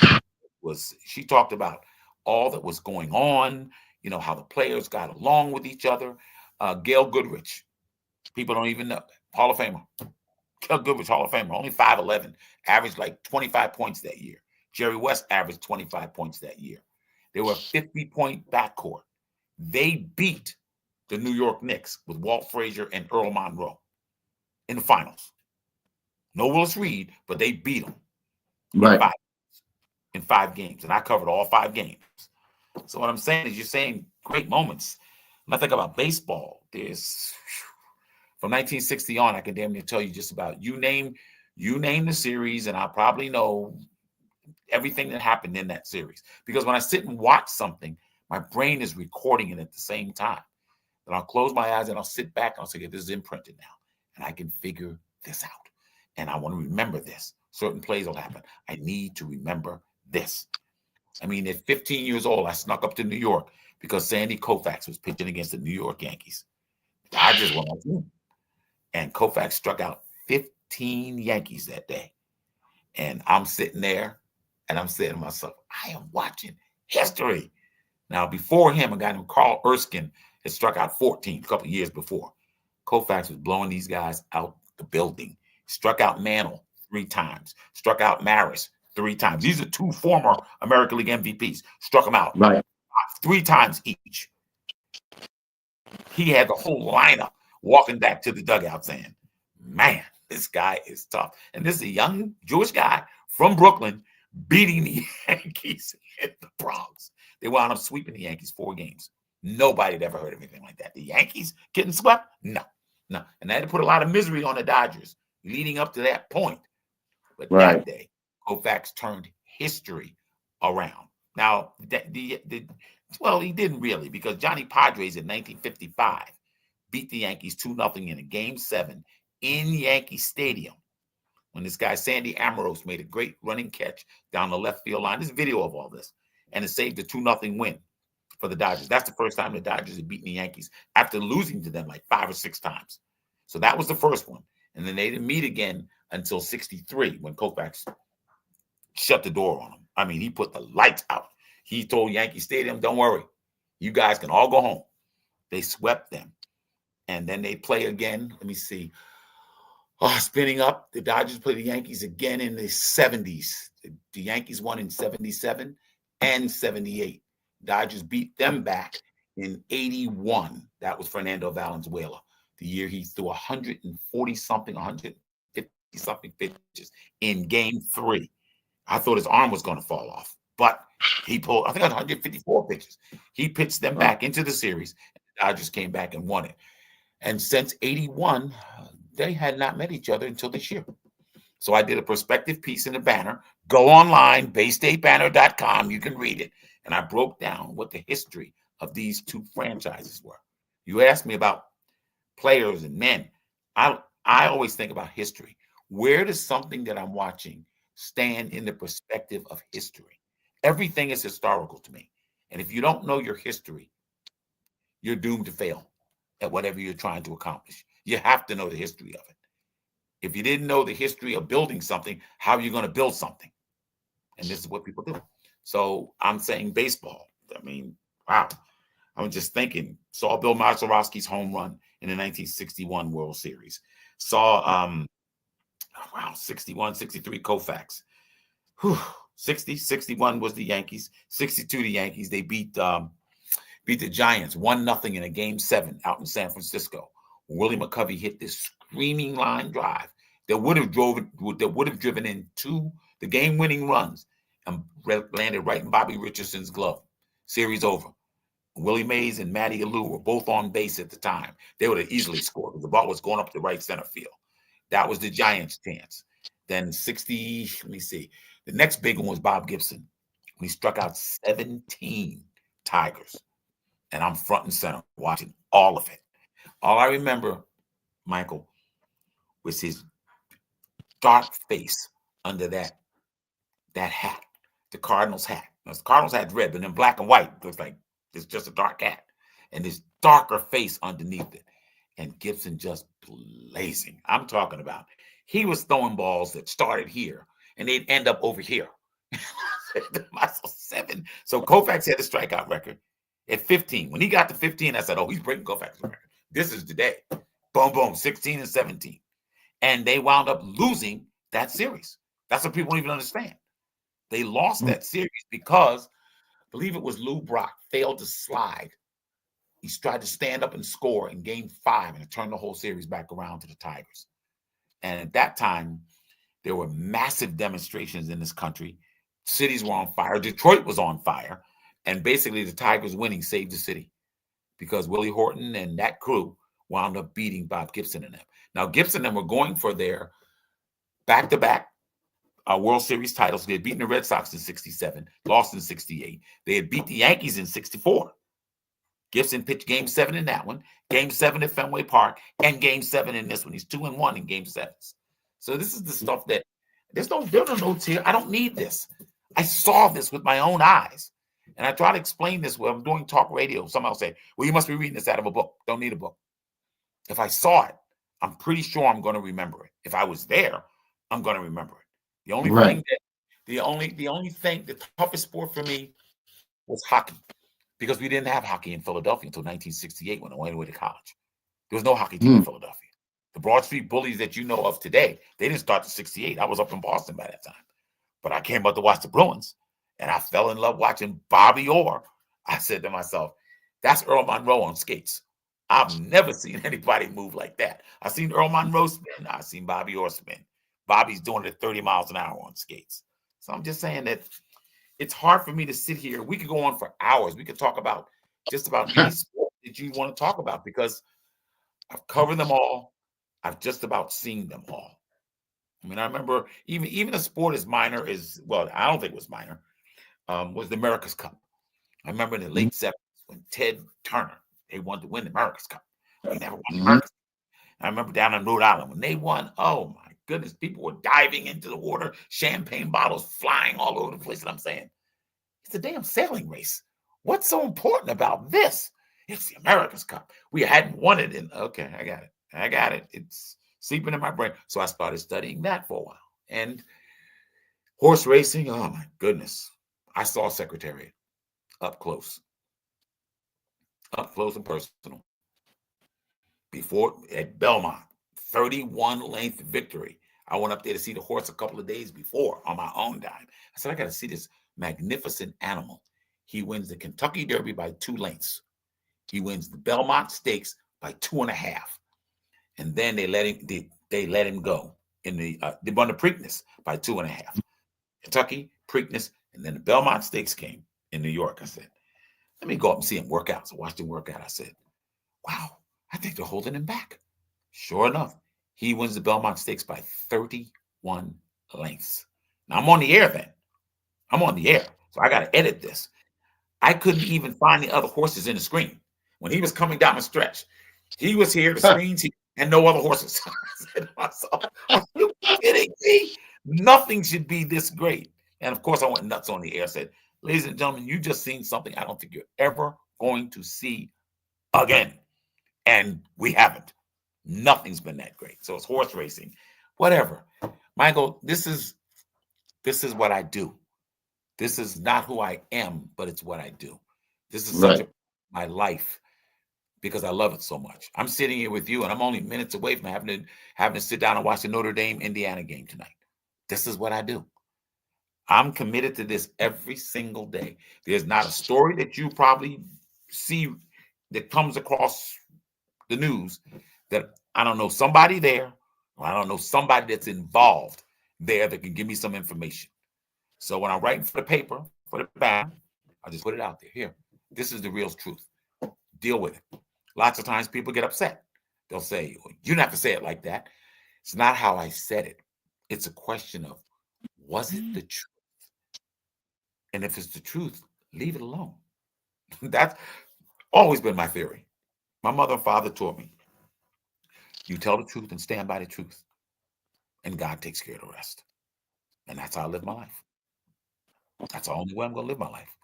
Speaker 3: she talked about all that was going on, you know, how the players got along with each other. Gail Goodrich, people don't even know, Hall of Famer. Gail Goodrich, Hall of Famer, only 5'11", averaged like 25 points that year. Jerry West averaged 25 points that year. They were a 50-point backcourt. They beat the New York Knicks with Walt Frazier and Earl Monroe in the finals. No Willis Reed, but they beat them in five games. And I covered all 5 games. So what I'm saying is you're saying great moments. When I think about baseball, there's from 1960 on, I can damn near tell you just about you name the series, and I probably know everything that happened in that series. Because when I sit and watch something, my brain is recording it at the same time. And I'll close my eyes and I'll sit back and I'll say, okay, this is imprinted now. And I can figure this out. And I want to remember this. Certain plays will happen. I need to remember this. I mean, at 15 years old, I snuck up to New York because Sandy Koufax was pitching against the New York Yankees. I just went on him. And Koufax struck out 15 Yankees that day. And I'm sitting there and I'm saying to myself, I am watching history. Now, before him, a guy named Carl Erskine had struck out 14 a couple of years before. Koufax was blowing these guys out the building. Struck out Mantle 3 times. Struck out Maris 3 times. These are 2 former American League MVPs. Struck them out 3 times each. He had the whole lineup walking back to the dugout saying, man, this guy is tough. And this is a young Jewish guy from Brooklyn beating the Yankees in the Bronx. They wound up sweeping the Yankees 4 games. Nobody had ever heard of anything like that. The Yankees getting swept? No. And that had put a lot of misery on the Dodgers leading up to that point. But that day, Koufax turned history around. Now, well, he didn't really, because Johnny Padres in 1955 beat the Yankees 2-0 in a Game 7 in Yankee Stadium when this guy Sandy Amoros made a great running catch down the left field line. There's video of all this, and it saved the 2-0 win for the Dodgers. That's the first time the Dodgers had beaten the Yankees after losing to them like 5 or 6 times. So that was the first one. And then they didn't meet again until 63 when Koufax shut the door on them. I mean, he put the lights out. He told Yankee Stadium, don't worry, you guys can all go home. They swept them. And then they play again. Let me see. Spinning up, the Dodgers play the Yankees again in the 70s. The Yankees won in 77 and 78. Dodgers beat them back in 81. That was Fernando Valenzuela, the year he threw 140-something, 150-something pitches in Game 3. I thought his arm was going to fall off, but he pulled, I think, 154 pitches. He pitched them back into the series, and the Dodgers came back and won it. And since 81, they had not met each other until this year. So I did a perspective piece in the banner. Go online, BayStateBanner.com. You can read it. And I broke down what the history of these 2 franchises were. You asked me about players and men. I always think about history. Where does something that I'm watching stand in the perspective of history? Everything is historical to me. And if you don't know your history, you're doomed to fail at whatever you're trying to accomplish. You have to know the history of it. If you didn't know the history of building something, how are you going to build something? And this is what people do. So I'm saying baseball. I mean, wow. I was just thinking, saw Bill Mazeroski's home run in the 1961 World Series. Saw, 61, 63 Koufax. 60, 61 was the Yankees. 62 the Yankees. They beat the Giants 1-0 in a game 7 out in San Francisco. Willie McCovey hit this screaming line drive that would have driven in 2 the game-winning runs and landed right in Bobby Richardson's glove. Series over. Willie Mays and Matty Alou were both on base at the time. They would have easily scored because the ball was going up the right center field. That was the Giants' chance. Then 60, let me see. The next big one was Bob Gibson when he struck out 17 Tigers. And I'm front and center watching all of it. All I remember, Michael, was his dark face under that hat, the Cardinals hat. Now, the Cardinals hat's red, but in black and white, it looks like it's just a dark hat. And this darker face underneath it. And Gibson just blazing. I'm talking about, he was throwing balls that started here, and they'd end up over here. Myself 7. So Koufax had the strikeout record at 15. When he got to 15, I said, oh, he's breaking Koufax's record. This is the day. Boom, boom, 16 and 17. And they wound up losing that series. That's what people don't even understand. They lost that series because, I believe it was Lou Brock, failed to slide. He tried to stand up and score in game 5 and turn the whole series back around to the Tigers. And at that time, there were massive demonstrations in this country. Cities were on fire. Detroit was on fire. And basically, the Tigers winning saved the city because Willie Horton and that crew wound up beating Bob Gibson and them. Now, Gibson and them were going for their back-to-back World Series titles. They had beaten the Red Sox in 67, lost in 68. They had beat the Yankees in 64. Gibson pitched game 7 in that one, game 7 at Fenway Park, and game 7 in this one. He's 2-1 in game 7s. So this is the stuff that there are no notes here. I don't need this. I saw this with my own eyes. And I try to explain this when I'm doing talk radio. Somebody will say, well, you must be reading this out of a book. Don't need a book. If I saw it, I'm pretty sure I'm going to remember it. If I was there, I'm going to remember it. The only thing, the toughest sport for me was hockey. Because we didn't have hockey in Philadelphia until 1968 when I went away to college. There was no hockey team in Philadelphia. The Broad Street Bullies that you know of today, they didn't start to 68. I was up in Boston by that time. But I came out to watch the Bruins, and I fell in love watching Bobby Orr. I said to myself, that's Earl Monroe on skates. I've never seen anybody move like that. I've seen Earl Monroe spin. I've seen Bobby Orr spin. Bobby's doing it at 30 miles an hour on skates. So I'm just saying that it's hard for me to sit here. We could go on for hours. We could talk about just about any sport that you want to talk about because I've covered them all. I've just about seen them all. I mean, I remember even a sport as minor as, well, I don't think it was minor, was the America's Cup. I remember in the late 70s when Ted Turner, they wanted to win the America's Cup. We never won the America's Cup. I remember down in Rhode Island when they won, oh my goodness, people were diving into the water, champagne bottles flying all over the place. And I'm saying, it's a damn sailing race. What's so important about this? It's the America's Cup. We hadn't won it in, okay, I got it. It's sleeping in my brain. So I started studying that for a while. And horse racing, oh my goodness. I saw Secretariat up close and personal. Before at Belmont, 31 length victory. I went up there to see the horse a couple of days before on my own dime. I said, I got to see this magnificent animal. He wins the Kentucky Derby by 2 lengths. He wins the Belmont Stakes by 2.5. And then they let him go in the they won the Preakness by 2.5. Kentucky, Preakness, and then the Belmont Stakes came in New York. I said, let me go up and see him work out. So I watched him work out. I said, wow, I think they're holding him back. Sure enough, he wins the Belmont Stakes by 31 lengths. Now I'm on the air then. I'm on the air. So I got to edit this. I couldn't even find the other horses in the screen. When he was coming down the stretch, he was here, the screens, and no other horses. I said to myself, are you kidding me? Nothing should be this great. And of course, I went nuts on the air. I said, ladies and gentlemen, you just seen something I don't think you're ever going to see again. And we haven't. Nothing's been that great. So it's horse racing, whatever. Michael, this is what I do. This is not who I am, but it's what I do. This is such
Speaker 1: Right.
Speaker 3: my life because I love it so much. I'm sitting here with you, and I'm only minutes away from having to sit down and watch the Notre Dame Indiana game tonight. This is what I do. I'm committed to this every single day. There's not a story that you probably see that comes across the news that I don't know somebody there, or I don't know somebody that's involved there that can give me some information. So when I'm writing for the paper, for the banner, I just put it out there. Here, this is the real truth. Deal with it. Lots of times people get upset. They'll say, well, you don't have to say it like that. It's not how I said it. It's a question of, was it the truth? And if it's the truth, leave it alone. That's always been my theory. My mother and father taught me, you tell the truth and stand by the truth, and God takes care of the rest. And that's how I live my life. That's the only way I'm going to live my life.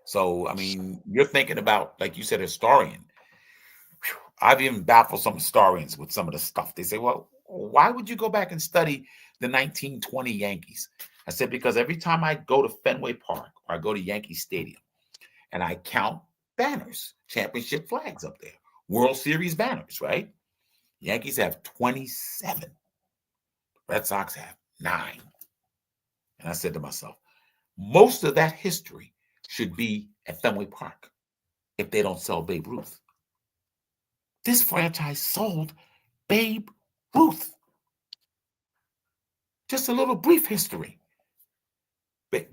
Speaker 3: So, I mean, you're thinking about, like you said, historian. Whew, I've even baffled some historians with some of the stuff. They say, well, why would you go back and study the 1920 Yankees? I said, because every time I go to Fenway Park or I go to Yankee Stadium and I count banners, championship flags up there, World Series banners, right? Yankees have 27. Red Sox have 9. And I said to myself, most of that history should be at Fenway Park if they don't sell Babe Ruth. This franchise sold Babe Ruth. Just a little brief history.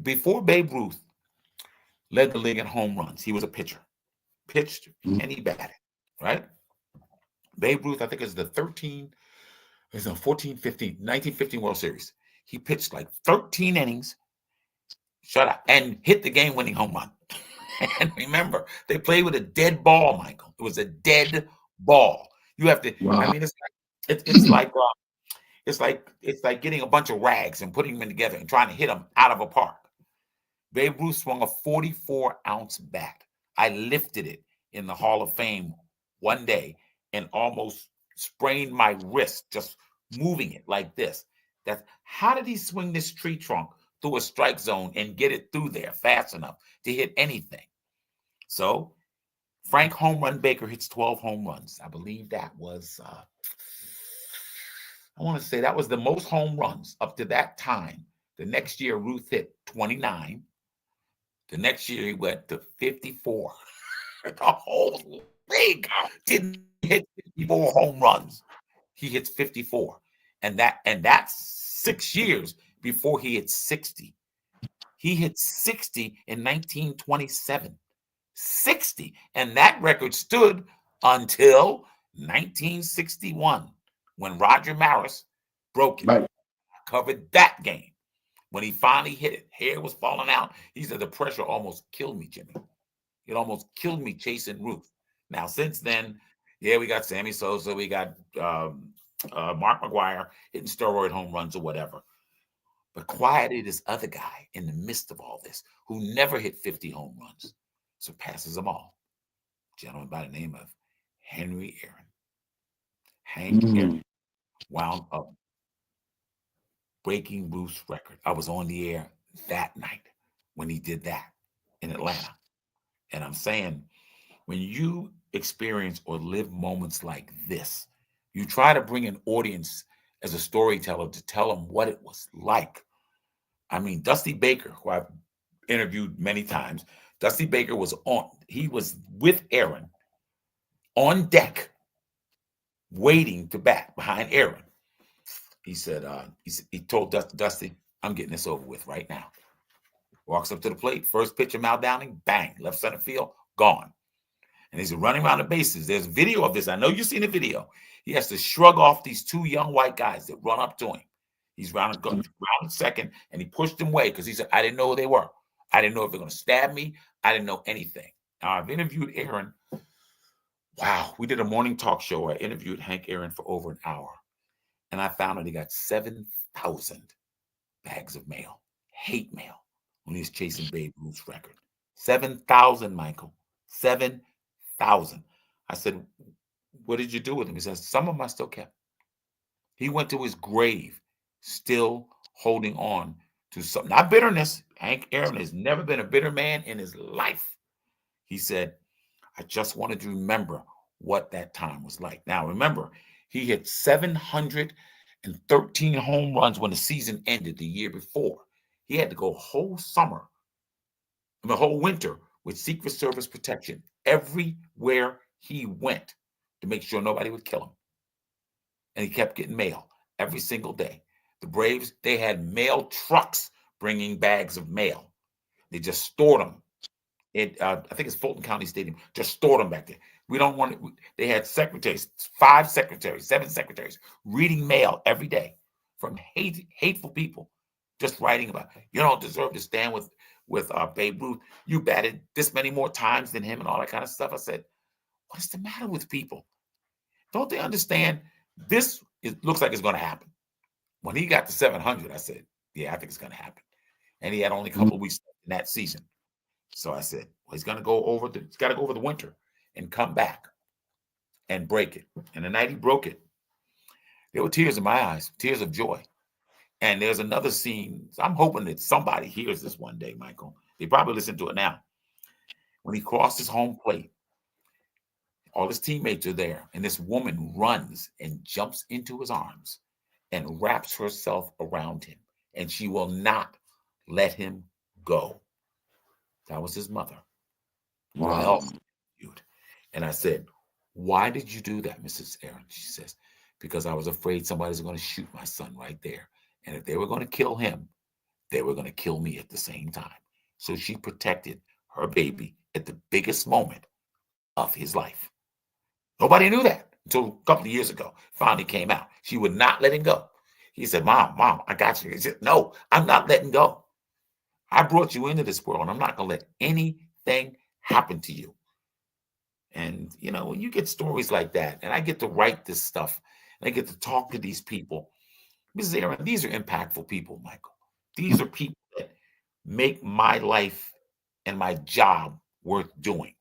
Speaker 3: Before Babe Ruth led the league in home runs, he was a pitcher. Pitched and he batted, right? Babe Ruth, I think, is the 1915 World Series. He pitched like 13 innings, shut up, and hit the game-winning home run. And remember, they played with a dead ball, Michael. It was a dead ball. You have to.
Speaker 1: Wow.
Speaker 3: I mean, it's like getting a bunch of rags and putting them together and trying to hit them out of a park. Babe Ruth swung a 44-ounce bat. I lifted it in the Hall of Fame one day and almost sprained my wrist just moving it like this. How did he swing this tree trunk through a strike zone and get it through there fast enough to hit anything? So Frank Home Run Baker hits 12 home runs. I believe that was, I want to say that was the most home runs up to that time. The next year, Ruth hit 29. The next year, he went to 54. The whole league didn't hit 54 home runs. He hits 54. And that's 6 years before he hit 60. He hit 60 in 1927. 60. And that record stood until 1961 when Roger Maris broke it.
Speaker 1: Right.
Speaker 3: I covered that game. When he finally hit it, hair was falling out. He said, the pressure almost killed me, Jimmy. It almost killed me chasing Ruth. Now, since then, yeah, we got Sammy Sosa, we got Mark McGwire hitting steroid home runs or whatever. But quietly, this other guy in the midst of all this, who never hit 50 home runs, surpasses them all. A gentleman by the name of Henry Aaron. Hank Aaron wound up breaking Ruth's record. I was on the air that night when he did that in Atlanta. And I'm saying, when you experience or live moments like this, you try to bring an audience as a storyteller to tell them what it was like. I mean, Dusty Baker, who I've interviewed many times, Dusty Baker was with Aaron on deck, waiting to bat behind Aaron. He said, he told Dusty, I'm getting this over with right now. Walks up to the plate, first pitch of Mal Downing, bang, left center field, gone. And he's running around the bases. There's video of this. I know you've seen the video. He has to shrug off these two young white guys that run up to him. He's round second, and he pushed them away because he said, I didn't know who they were. I didn't know if they're going to stab me. I didn't know anything. Now, I've interviewed Aaron. Wow. We did a morning talk show. I interviewed Hank Aaron for over an hour. And I found that he got 7,000 bags of mail, hate mail, when he was chasing Babe Ruth's record. 7,000, Michael. 7,000. I said, what did you do with him? He says, some of them I still kept. He went to his grave still holding on to something, not bitterness. Hank Aaron has never been a bitter man in his life. He said, I just wanted to remember what that time was like. Now, remember, he hit 713 home runs when the season ended the year before. He had to go whole summer, the whole winter with Secret Service protection everywhere he went to make sure nobody would kill him. And he kept getting mail every single day. The Braves, they had mail trucks bringing bags of mail. They just stored them. I think it's Fulton County Stadium. Just stored them back there. We don't want it. They had secretaries, 5 secretaries, 7 secretaries, reading mail every day from hateful people, just writing about, you don't deserve to stand with Babe Ruth. You batted this many more times than him and all that kind of stuff. I said, what is the matter with people? Don't they understand this? It looks like it's going to happen. When he got to 700, I said, yeah, I think it's going to happen. And he had only a couple of weeks in that season. So I said, well, he's got to go over the winter and come back and break it. And the night he broke it, there were tears in my eyes, tears of joy. And there's another scene. I'm hoping that somebody hears this one day, Michael. They probably listen to it now. When he crossed his home plate, all his teammates are there, and this woman runs and jumps into his arms and wraps herself around him, and she will not let him go. That was his mother.
Speaker 1: Wow.
Speaker 3: And I said, why did you do that, Mrs. Aaron? She says, because I was afraid somebody's going to shoot my son right there. And if they were going to kill him, they were going to kill me at the same time. So she protected her baby at the biggest moment of his life. Nobody knew that until a couple of years ago. Finally came out. She would not let him go. He said, Mom, I got you. He said, no, I'm not letting go. I brought you into this world, and I'm not going to let anything happen to you. And, you know, when you get stories like that, and I get to write this stuff, and I get to talk to these people, Mrs. Aaron, these are impactful people, Michael. These are people that make my life and my job worth doing.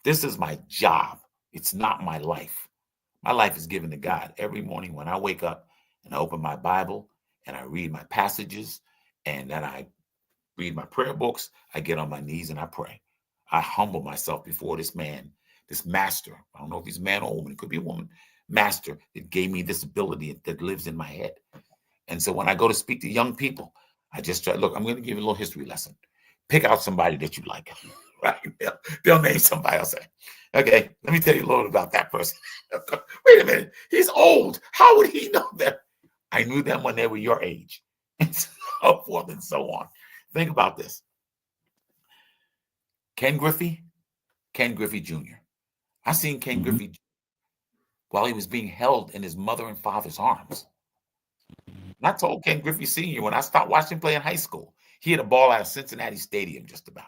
Speaker 3: This is my job. It's not my life. My life is given to God. Every morning when I wake up and I open my Bible and I read my passages and then I read my prayer books, I get on my knees and I pray. I humble myself before this man, this master. I don't know if he's a man or a woman. It could be a woman. Master that gave me this ability that lives in my head. And so when I go to speak to young people, I just try, look, I'm going to give you a little history lesson. Pick out somebody that you like. Right? They'll name somebody else. Okay, let me tell you a little about that person. Wait a minute. He's old. How would he know that? I knew them when they were your age. And so forth and so on. Think about this. Ken Griffey Jr. I seen Ken Griffey while he was being held in his mother and father's arms. And I told Ken Griffey Sr. when I stopped watching him play in high school, he had a ball out of Cincinnati Stadium just about.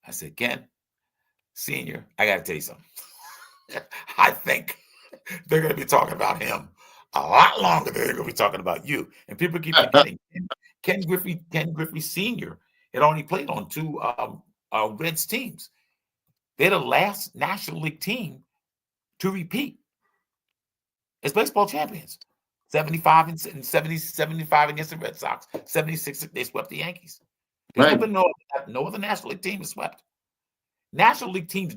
Speaker 3: I said, Ken Sr., I got to tell you something. I think they're going to be talking about him a lot longer than they're going to be talking about you. And people keep forgetting Ken Griffey Sr. had only played on 2 Reds teams. They're the last National League team to repeat as baseball champions. 75 and 70, 75 against the Red Sox. 76, they swept the Yankees. There's
Speaker 1: Right.
Speaker 3: been no other National League team is swept. National League teams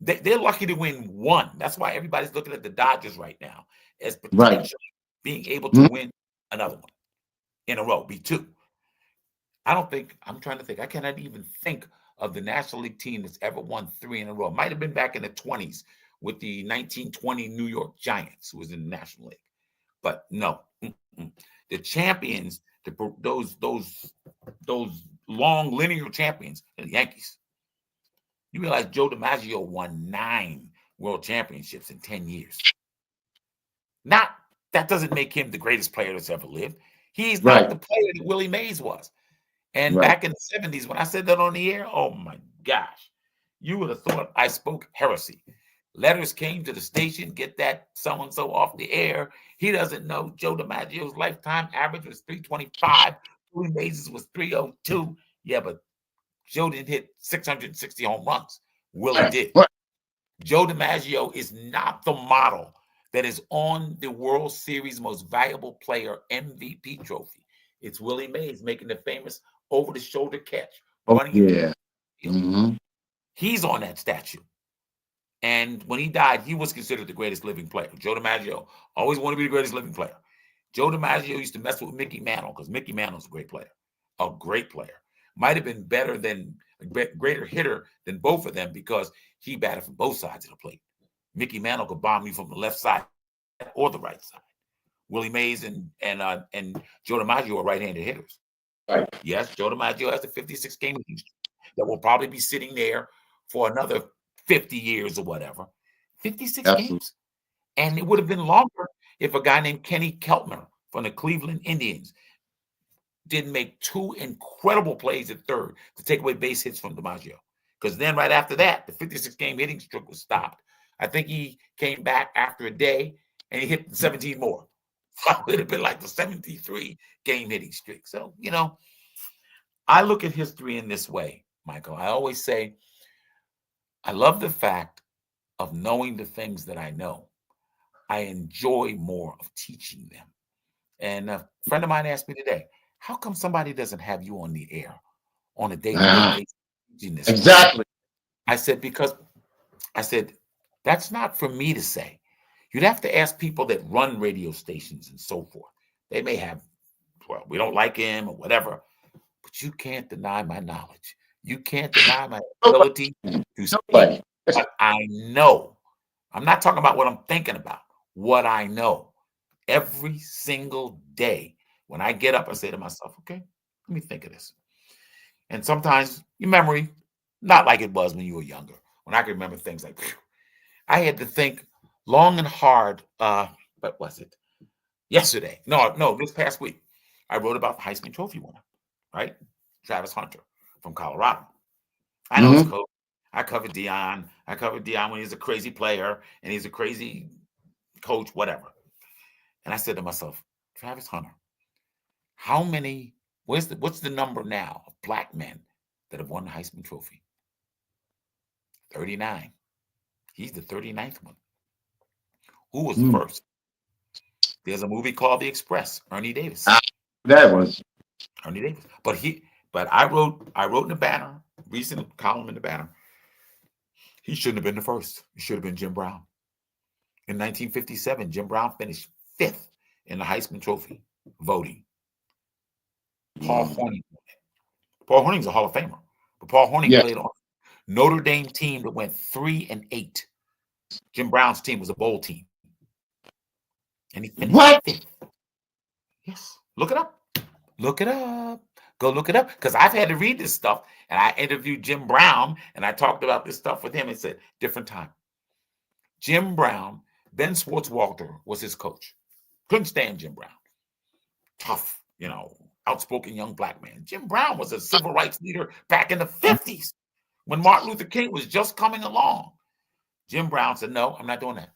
Speaker 3: they're lucky to win 1. That's why everybody's looking at the Dodgers right now as potentially being able to win another one in a row, be 2. I'm trying to think. I cannot even think of the National League team that's ever won 3 in a row. Might have been back in the 20s with the 1920 New York Giants, who was in the National League. But no, the champions, those long linear champions, are the Yankees. You realize Joe DiMaggio won 9 world championships in 10 years. That doesn't make him the greatest player that's ever lived. He's not the player that Willie Mays was. And back in the 70s, when I said that on the air, oh my gosh, you would have thought I spoke heresy. Letters came to the station, get that so-and-so off the air. He doesn't know Joe DiMaggio's lifetime average was 325. Willie Mays was 302. Yeah, but Joe didn't hit 660 home runs. Willie did. Joe DiMaggio is not the model that is on the World Series Most Valuable Player MVP trophy. It's Willie Mays making the famous over-the-shoulder catch,
Speaker 1: Oh,
Speaker 3: running into
Speaker 1: yeah.
Speaker 3: the field.
Speaker 1: Mm-hmm.
Speaker 3: He's on that statue. And when he died, he was considered the greatest living player. Joe DiMaggio always wanted to be the greatest living player. Joe DiMaggio used to mess with Mickey Mantle because Mickey Mantle's a great player. A great player. Might have been better than a greater hitter than both of them because he batted from both sides of the plate. Mickey Mantle could bomb you from the left side or the right side. Willie Mays and Joe DiMaggio are right-handed hitters.
Speaker 1: Right.
Speaker 3: Yes, Joe DiMaggio has a 56 game that will probably be sitting there for another 50 years or whatever. 56
Speaker 1: Absolutely.
Speaker 3: games. And it would have been longer if a guy named Kenny Keltner from the Cleveland Indians didn't make two incredible plays at third to take away base hits from DiMaggio. Because then right after that, the 56 game hitting streak was stopped. I think he came back after a day and he hit 17 more. So it would have been like the 73 game hitting streak. So, you know, I look at history in this way, Michael. I always say, I love the fact of knowing the things that I know. I enjoy more of teaching them. And a friend of mine asked me today, how come somebody doesn't have you on the air on a day-to-day basis teaching this stuff?
Speaker 1: Exactly.
Speaker 3: I said, that's not for me to say. You'd have to ask people that run radio stations and so forth. They may have, well, we don't like him or whatever, but you can't deny my knowledge. You can't deny my ability to speak what I know. I'm not talking about what I'm thinking about, what I know. Every single day when I get up, I say to myself, okay, let me think of this. And sometimes your memory, not like it was when you were younger, when I could remember things like, phew, I had to think long and hard. What was it? Yesterday. No, this past week. I wrote about the Heisman Trophy winner, right? Travis Hunter from Colorado. I know his coach. I covered Deion. I covered Deion when he's a crazy player and he's a crazy coach, whatever. And I said to myself, Travis Hunter, what's the number now of black men that have won the Heisman Trophy? 39. He's the 39th one. Who was the first? There's a movie called The Express, Ernie Davis.
Speaker 1: That was
Speaker 3: Ernie Davis. But I wrote in the Banner, recent column in the Banner, he shouldn't have been the first. It should have been Jim Brown. In 1957, Jim Brown finished 5th in the Heisman Trophy voting. Paul Hornung. Paul Hornung's a Hall of Famer, but Paul Hornung played on Notre Dame team that went 3-8. Jim Brown's team was a bowl team, and he finished 5th. Yes, look it up. Look it up. Go look it up because I've had to read this stuff, and I interviewed Jim Brown, and I talked about this stuff with him. And said different time. Jim Brown, Ben Swartzwalter was his coach. Couldn't stand Jim Brown. Tough, outspoken young black man. Jim Brown was a civil rights leader back in the 50s when Martin Luther King was just coming along. Jim Brown said, no, I'm not doing that.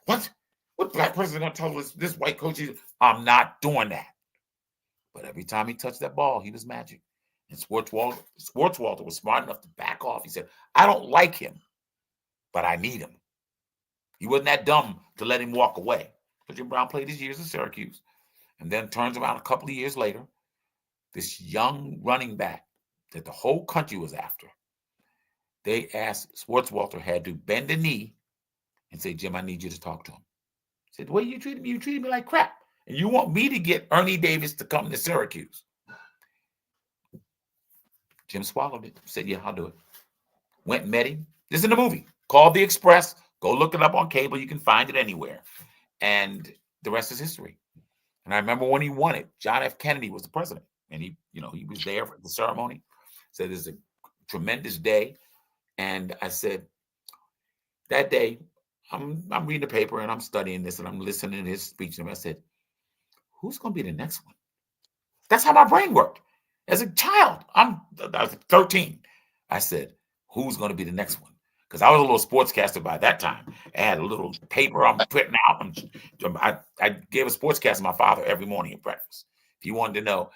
Speaker 3: What black person is going to tell us this white coach? I'm not doing that. But every time he touched that ball, he was magic. And Swartzwalter was smart enough to back off. He said, I don't like him, but I need him. He wasn't that dumb to let him walk away. So Jim Brown played his years at Syracuse and then turns around a couple of years later, this young running back that the whole country was after. They asked, Swartzwalter had to bend a knee and say, Jim, I need you to talk to him. He said, the way you treated me like crap. And you want me to get Ernie Davis to come to Syracuse? Jim swallowed it. Said, yeah, I'll do it. Went and met him. This is in the movie called The Express. Go look it up on cable. You can find it anywhere. And the rest is history. And I remember when he won it, John F. Kennedy was the president. And he was there for the ceremony. Said it's a tremendous day. And I said, that day, I'm reading the paper and I'm studying this and I'm listening to his speech. And I said, who's going to be the next one? That's how my brain worked. As a child, I was 13. I said, who's going to be the next one? Because I was a little sportscaster by that time. I had a little paper I'm putting out. I gave a sportscast to my father every morning at breakfast. If you wanted to know,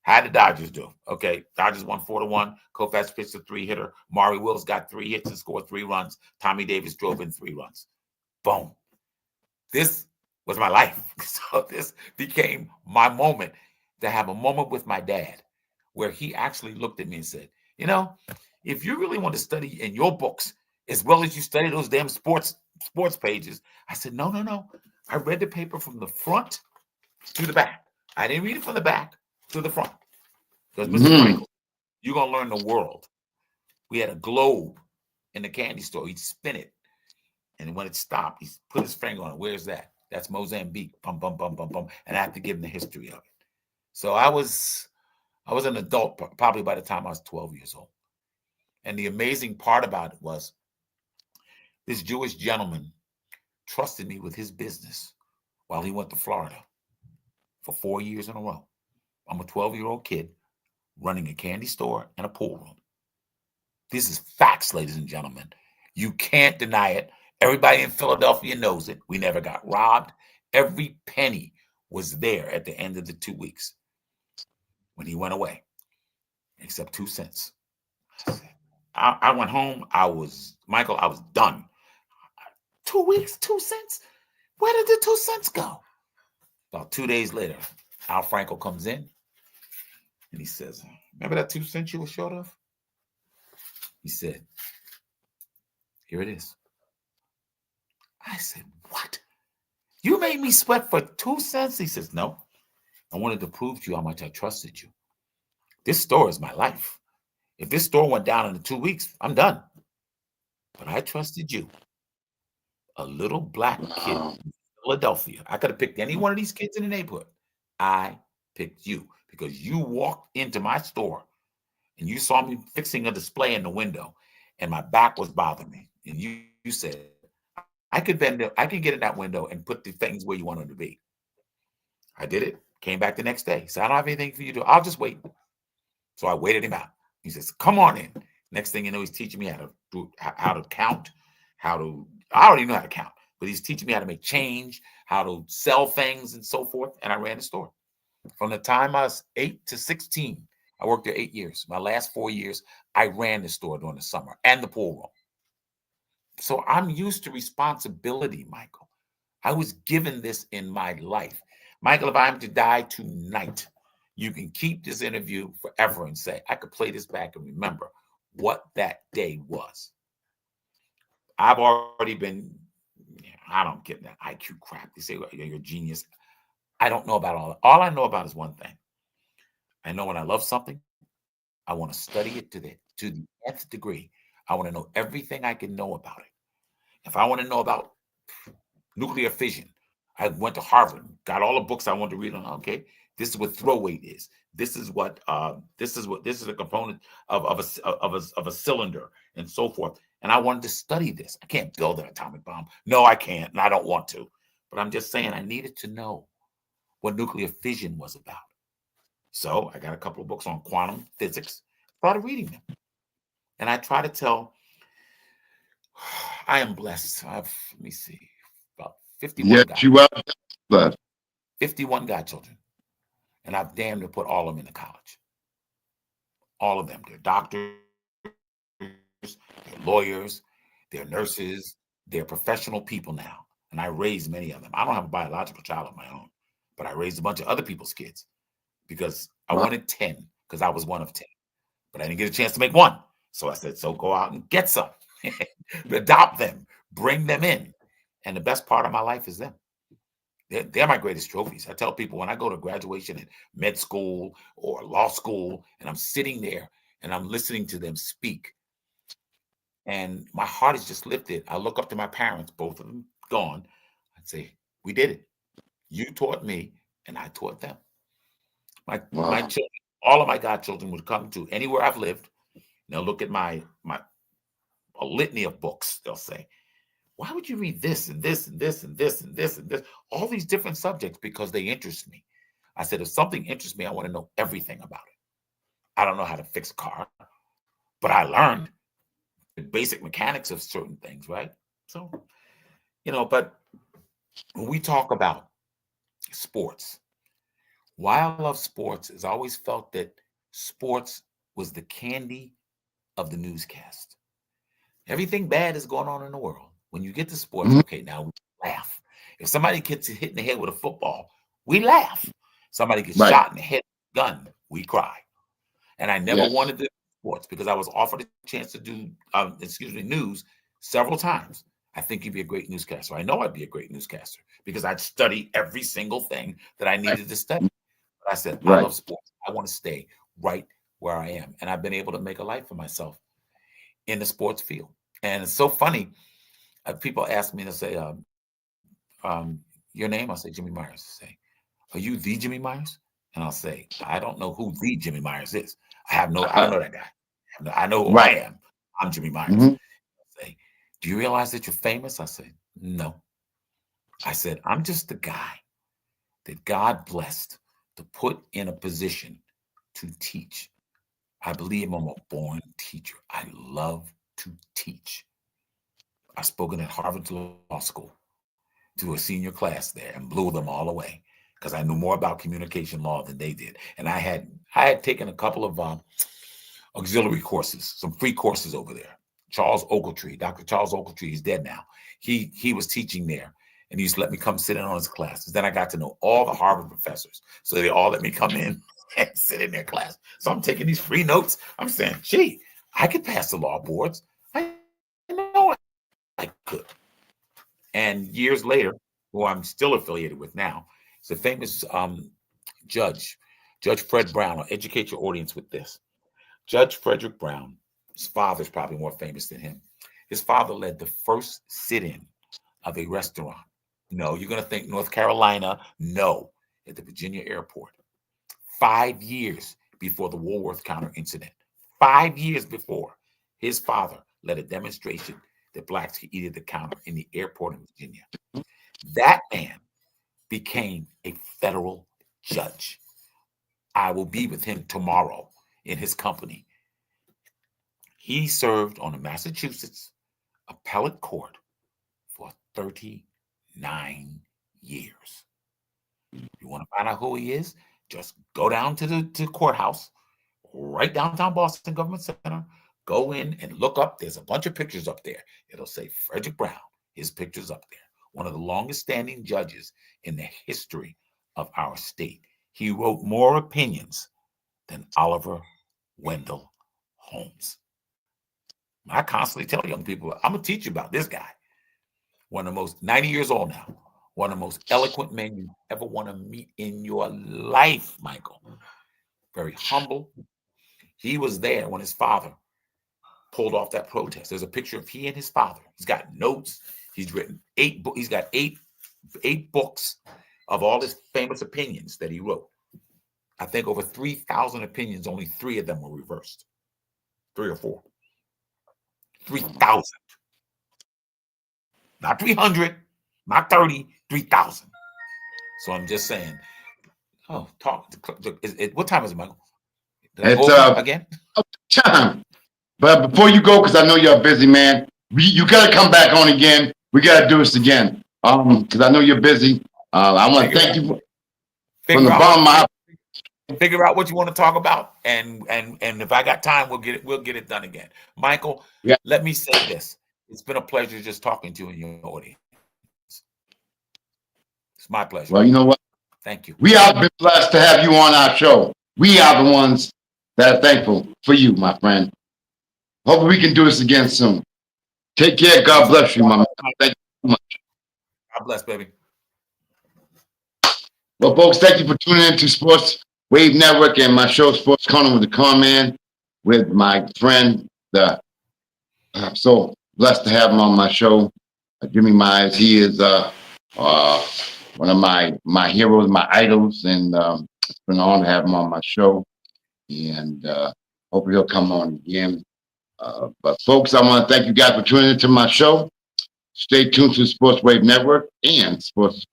Speaker 3: How did the Dodgers do? Okay, Dodgers won 4-1. Koufax pitched a 3-hitter. Maury Wills got 3 hits and scored 3 runs. Tommy Davis drove in 3 runs. Boom. This was my life. So this became my moment to have a moment with my dad where he actually looked at me and said, you know, if you really want to study in your books as well as you study those damn sports pages, I said, no. I read the paper from the front to the back. I didn't read it from the back to the front. Because Mr. Frankel, you're going to learn the world. We had a globe in the candy store. He'd spin it. And when it stopped, he put his finger on it. Where's that? That's Mozambique. Bum, bum, bum, bum, bum. And I have to give him the history of it. So I was an adult probably by the time I was 12 years old. And the amazing part about it was this Jewish gentleman trusted me with his business while he went to Florida for 4 years in a row. I'm a 12-year-old kid running a candy store and a pool room. This is facts, ladies and gentlemen. You can't deny it. Everybody in Philadelphia knows it. We never got robbed. Every penny was there at the end of the 2 weeks when he went away, except 2 cents. I went home. I was done. 2 weeks, 2 cents? Where did the 2 cents go? About 2 days later, Al Franco comes in and he says, remember that 2 cents you were short of? He said, here it is. I said, what? You made me sweat for 2 cents? He says, no. I wanted to prove to you how much I trusted you. This store is my life. If this store went down in the 2 weeks, I'm done. But I trusted you. A little black kid in Philadelphia. I could have picked any one of these kids in the neighborhood. I picked you because you walked into my store and you saw me fixing a display in the window and my back was bothering me. And you said, I could get in that window and put the things where you want them to be. I did it. Came back the next day. So I don't have anything for you to do. I'll just wait. So I waited him out. He says, come on in. Next thing you know, he's teaching me how to count, I already know how to count, but he's teaching me how to make change, how to sell things and so forth. And I ran the store. From the time I was 8 to 16, I worked there 8 years. My last 4 years, I ran the store during the summer and the pool room. So I'm used to responsibility, Michael. I was given this in my life. Michael, if I'm to die tonight, you can keep this interview forever and say, I could play this back and remember what that day was. I've already been, I don't get that IQ crap. They say you're a genius. I don't know about all that. All I know about is one thing. I know when I love something, I want to study it to the nth degree. I want to know everything I can know about it. If I want to know about nuclear fission, I went to Harvard, got all the books I wanted to read on. Okay, this is what throw weight is. This is a component of a cylinder and so forth. And I wanted to study this. I can't build an atomic bomb. No, I can't, and I don't want to. But I'm just saying I needed to know what nuclear fission was about. So I got a couple of books on quantum physics, started reading them. And I try to tell, I am blessed. Let me see, about 51
Speaker 1: Yes, you are blessed.
Speaker 3: 51 godchildren. And I've damned to put all of them into college. All of them. They're doctors, they're lawyers, they're nurses, they're professional people now. And I raised many of them. I don't have a biological child of my own, but I raised a bunch of other people's kids because I wanted 10 because I was one of 10. But I didn't get a chance to make one. So I said, so go out and get some. Adopt them. Bring them in. And the best part of my life is them. They're my greatest trophies. I tell people when I go to graduation at med school or law school, and I'm sitting there and I'm listening to them speak, and my heart is just lifted. I look up to my parents, both of them gone. I'd say, we did it. You taught me, and I taught them. My children, all of my godchildren would come to anywhere I've lived. And they'll look at a litany of books. They'll say, why would you read this and this and this and this and this and this? All these different subjects because they interest me. I said, if something interests me, I want to know everything about it. I don't know how to fix a car, but I learned the basic mechanics of certain things, right? So, but when we talk about sports, Why I love sports is I always felt that sports was the candy of the newscast. Everything bad is going on in the world. When you get to sports,
Speaker 1: Mhm.
Speaker 3: okay, now we laugh. If somebody gets hit in the head with a football, we laugh. Somebody gets
Speaker 1: Right.
Speaker 3: shot in the head with a gun, we cry. And I never
Speaker 1: Yes.
Speaker 3: wanted to do sports because I was offered a chance to do, news several times. I think you'd be a great newscaster. I know I'd be a great newscaster because I'd study every single thing that I
Speaker 1: Right.
Speaker 3: needed to study. But I said, I
Speaker 1: Right.
Speaker 3: love sports. I want to stay right where I am. And I've been able to make a life for myself in the sports field. And it's so funny. People ask me to say, your name? I'll say Jimmy Myers. Say, are you the Jimmy Myers? And I'll say, I don't know who the Jimmy Myers is. I don't know that guy. I know who I
Speaker 1: Right.
Speaker 3: am. I'm Jimmy Myers.
Speaker 1: Hmm.
Speaker 3: Say, do you realize that you're famous? I say, no. I said, I'm just the guy that God blessed to put in a position to teach. I believe I'm a born teacher. I love to teach. I've spoken at Harvard Law School to a senior class there and blew them all away because I knew more about communication law than they did. And I had taken a couple of auxiliary courses, some free courses over there. Charles Ogletree, Dr. Charles Ogletree, he's dead now. He was teaching there, and he used to let me come sit in on his classes. Then I got to know all the Harvard professors, so they all let me come in and sit in their class. So I'm taking these free notes. I'm saying, gee, I could pass the law boards. I know I could. And years later, who I'm still affiliated with now, is a famous judge, Judge Fred Brown. I'll educate your audience with this. Judge Frederick Brown, his father's probably more famous than him. His father led the first sit-in of a restaurant. No, you're going to think North Carolina. No, at the Virginia airport. 5 years before the Woolworth counter incident. 5 years before, his father led a demonstration that blacks could eat at the counter in the airport in Virginia. That man became a federal judge. I will be with him tomorrow in his company. He served on the Massachusetts appellate court for 39 years. You want to find out who he is? Just go down to the courthouse, right downtown Boston Government Center. Go in and look up. There's a bunch of pictures up there. It'll say Frederick Brown. His picture's up there. One of the longest standing judges in the history of our state. He wrote more opinions than Oliver Wendell Holmes. I constantly tell young people, I'm going to teach you about this guy. One of the most, 90 years old now, one of the most eloquent men you ever want to meet in your life, Michael. Very humble. He was there when his father pulled off that protest. There's a picture of he and his father. He's got notes. He's written 8 books. He's got eight books of all his famous opinions that he wrote. I think over 3,000 opinions, only 3 of them were reversed. 3 or 4. 3,000. Not 300, not 30, 3,000. So I'm just saying. Oh, talk. What time is it, Michael? Did I go
Speaker 1: It's
Speaker 3: over again?
Speaker 1: time. But before you go, because I know you're a busy man, you got to come back on again. We got to do this again. Because I know you're busy. I want to thank you from the bottom of my heart.
Speaker 3: Figure out what you want to talk about, and if I got time, we'll get it done again. Michael,
Speaker 1: Yeah.
Speaker 3: let me say this: it's been a pleasure just talking to you and your audience. It's my pleasure.
Speaker 1: Well, you know what?
Speaker 3: Thank you.
Speaker 1: We have been blessed to have you on our show. We are the ones that are thankful for you, my friend. Hope we can do this again soon. Take care. God bless you, my man. Thank you so much.
Speaker 3: God bless, baby.
Speaker 1: Well, folks, thank you for tuning in to Sports Wave Network and my show, Sports Corner with the Conn Man, with my friend. I'm so blessed to have him on my show, Jimmy Myers. He is one of my heroes, my idols, and it's been an honor to have him on my show. And hopefully he'll come on again. But folks, I want to thank you guys for tuning into my show. Stay tuned to the Sports Wave Network and Sports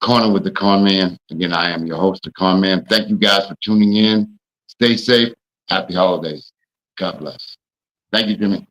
Speaker 1: Corner with the Conn Man. Again, I am your host, the Conn Man. Thank you guys for tuning in. Stay safe. Happy holidays. God bless. Thank you, Jimmy.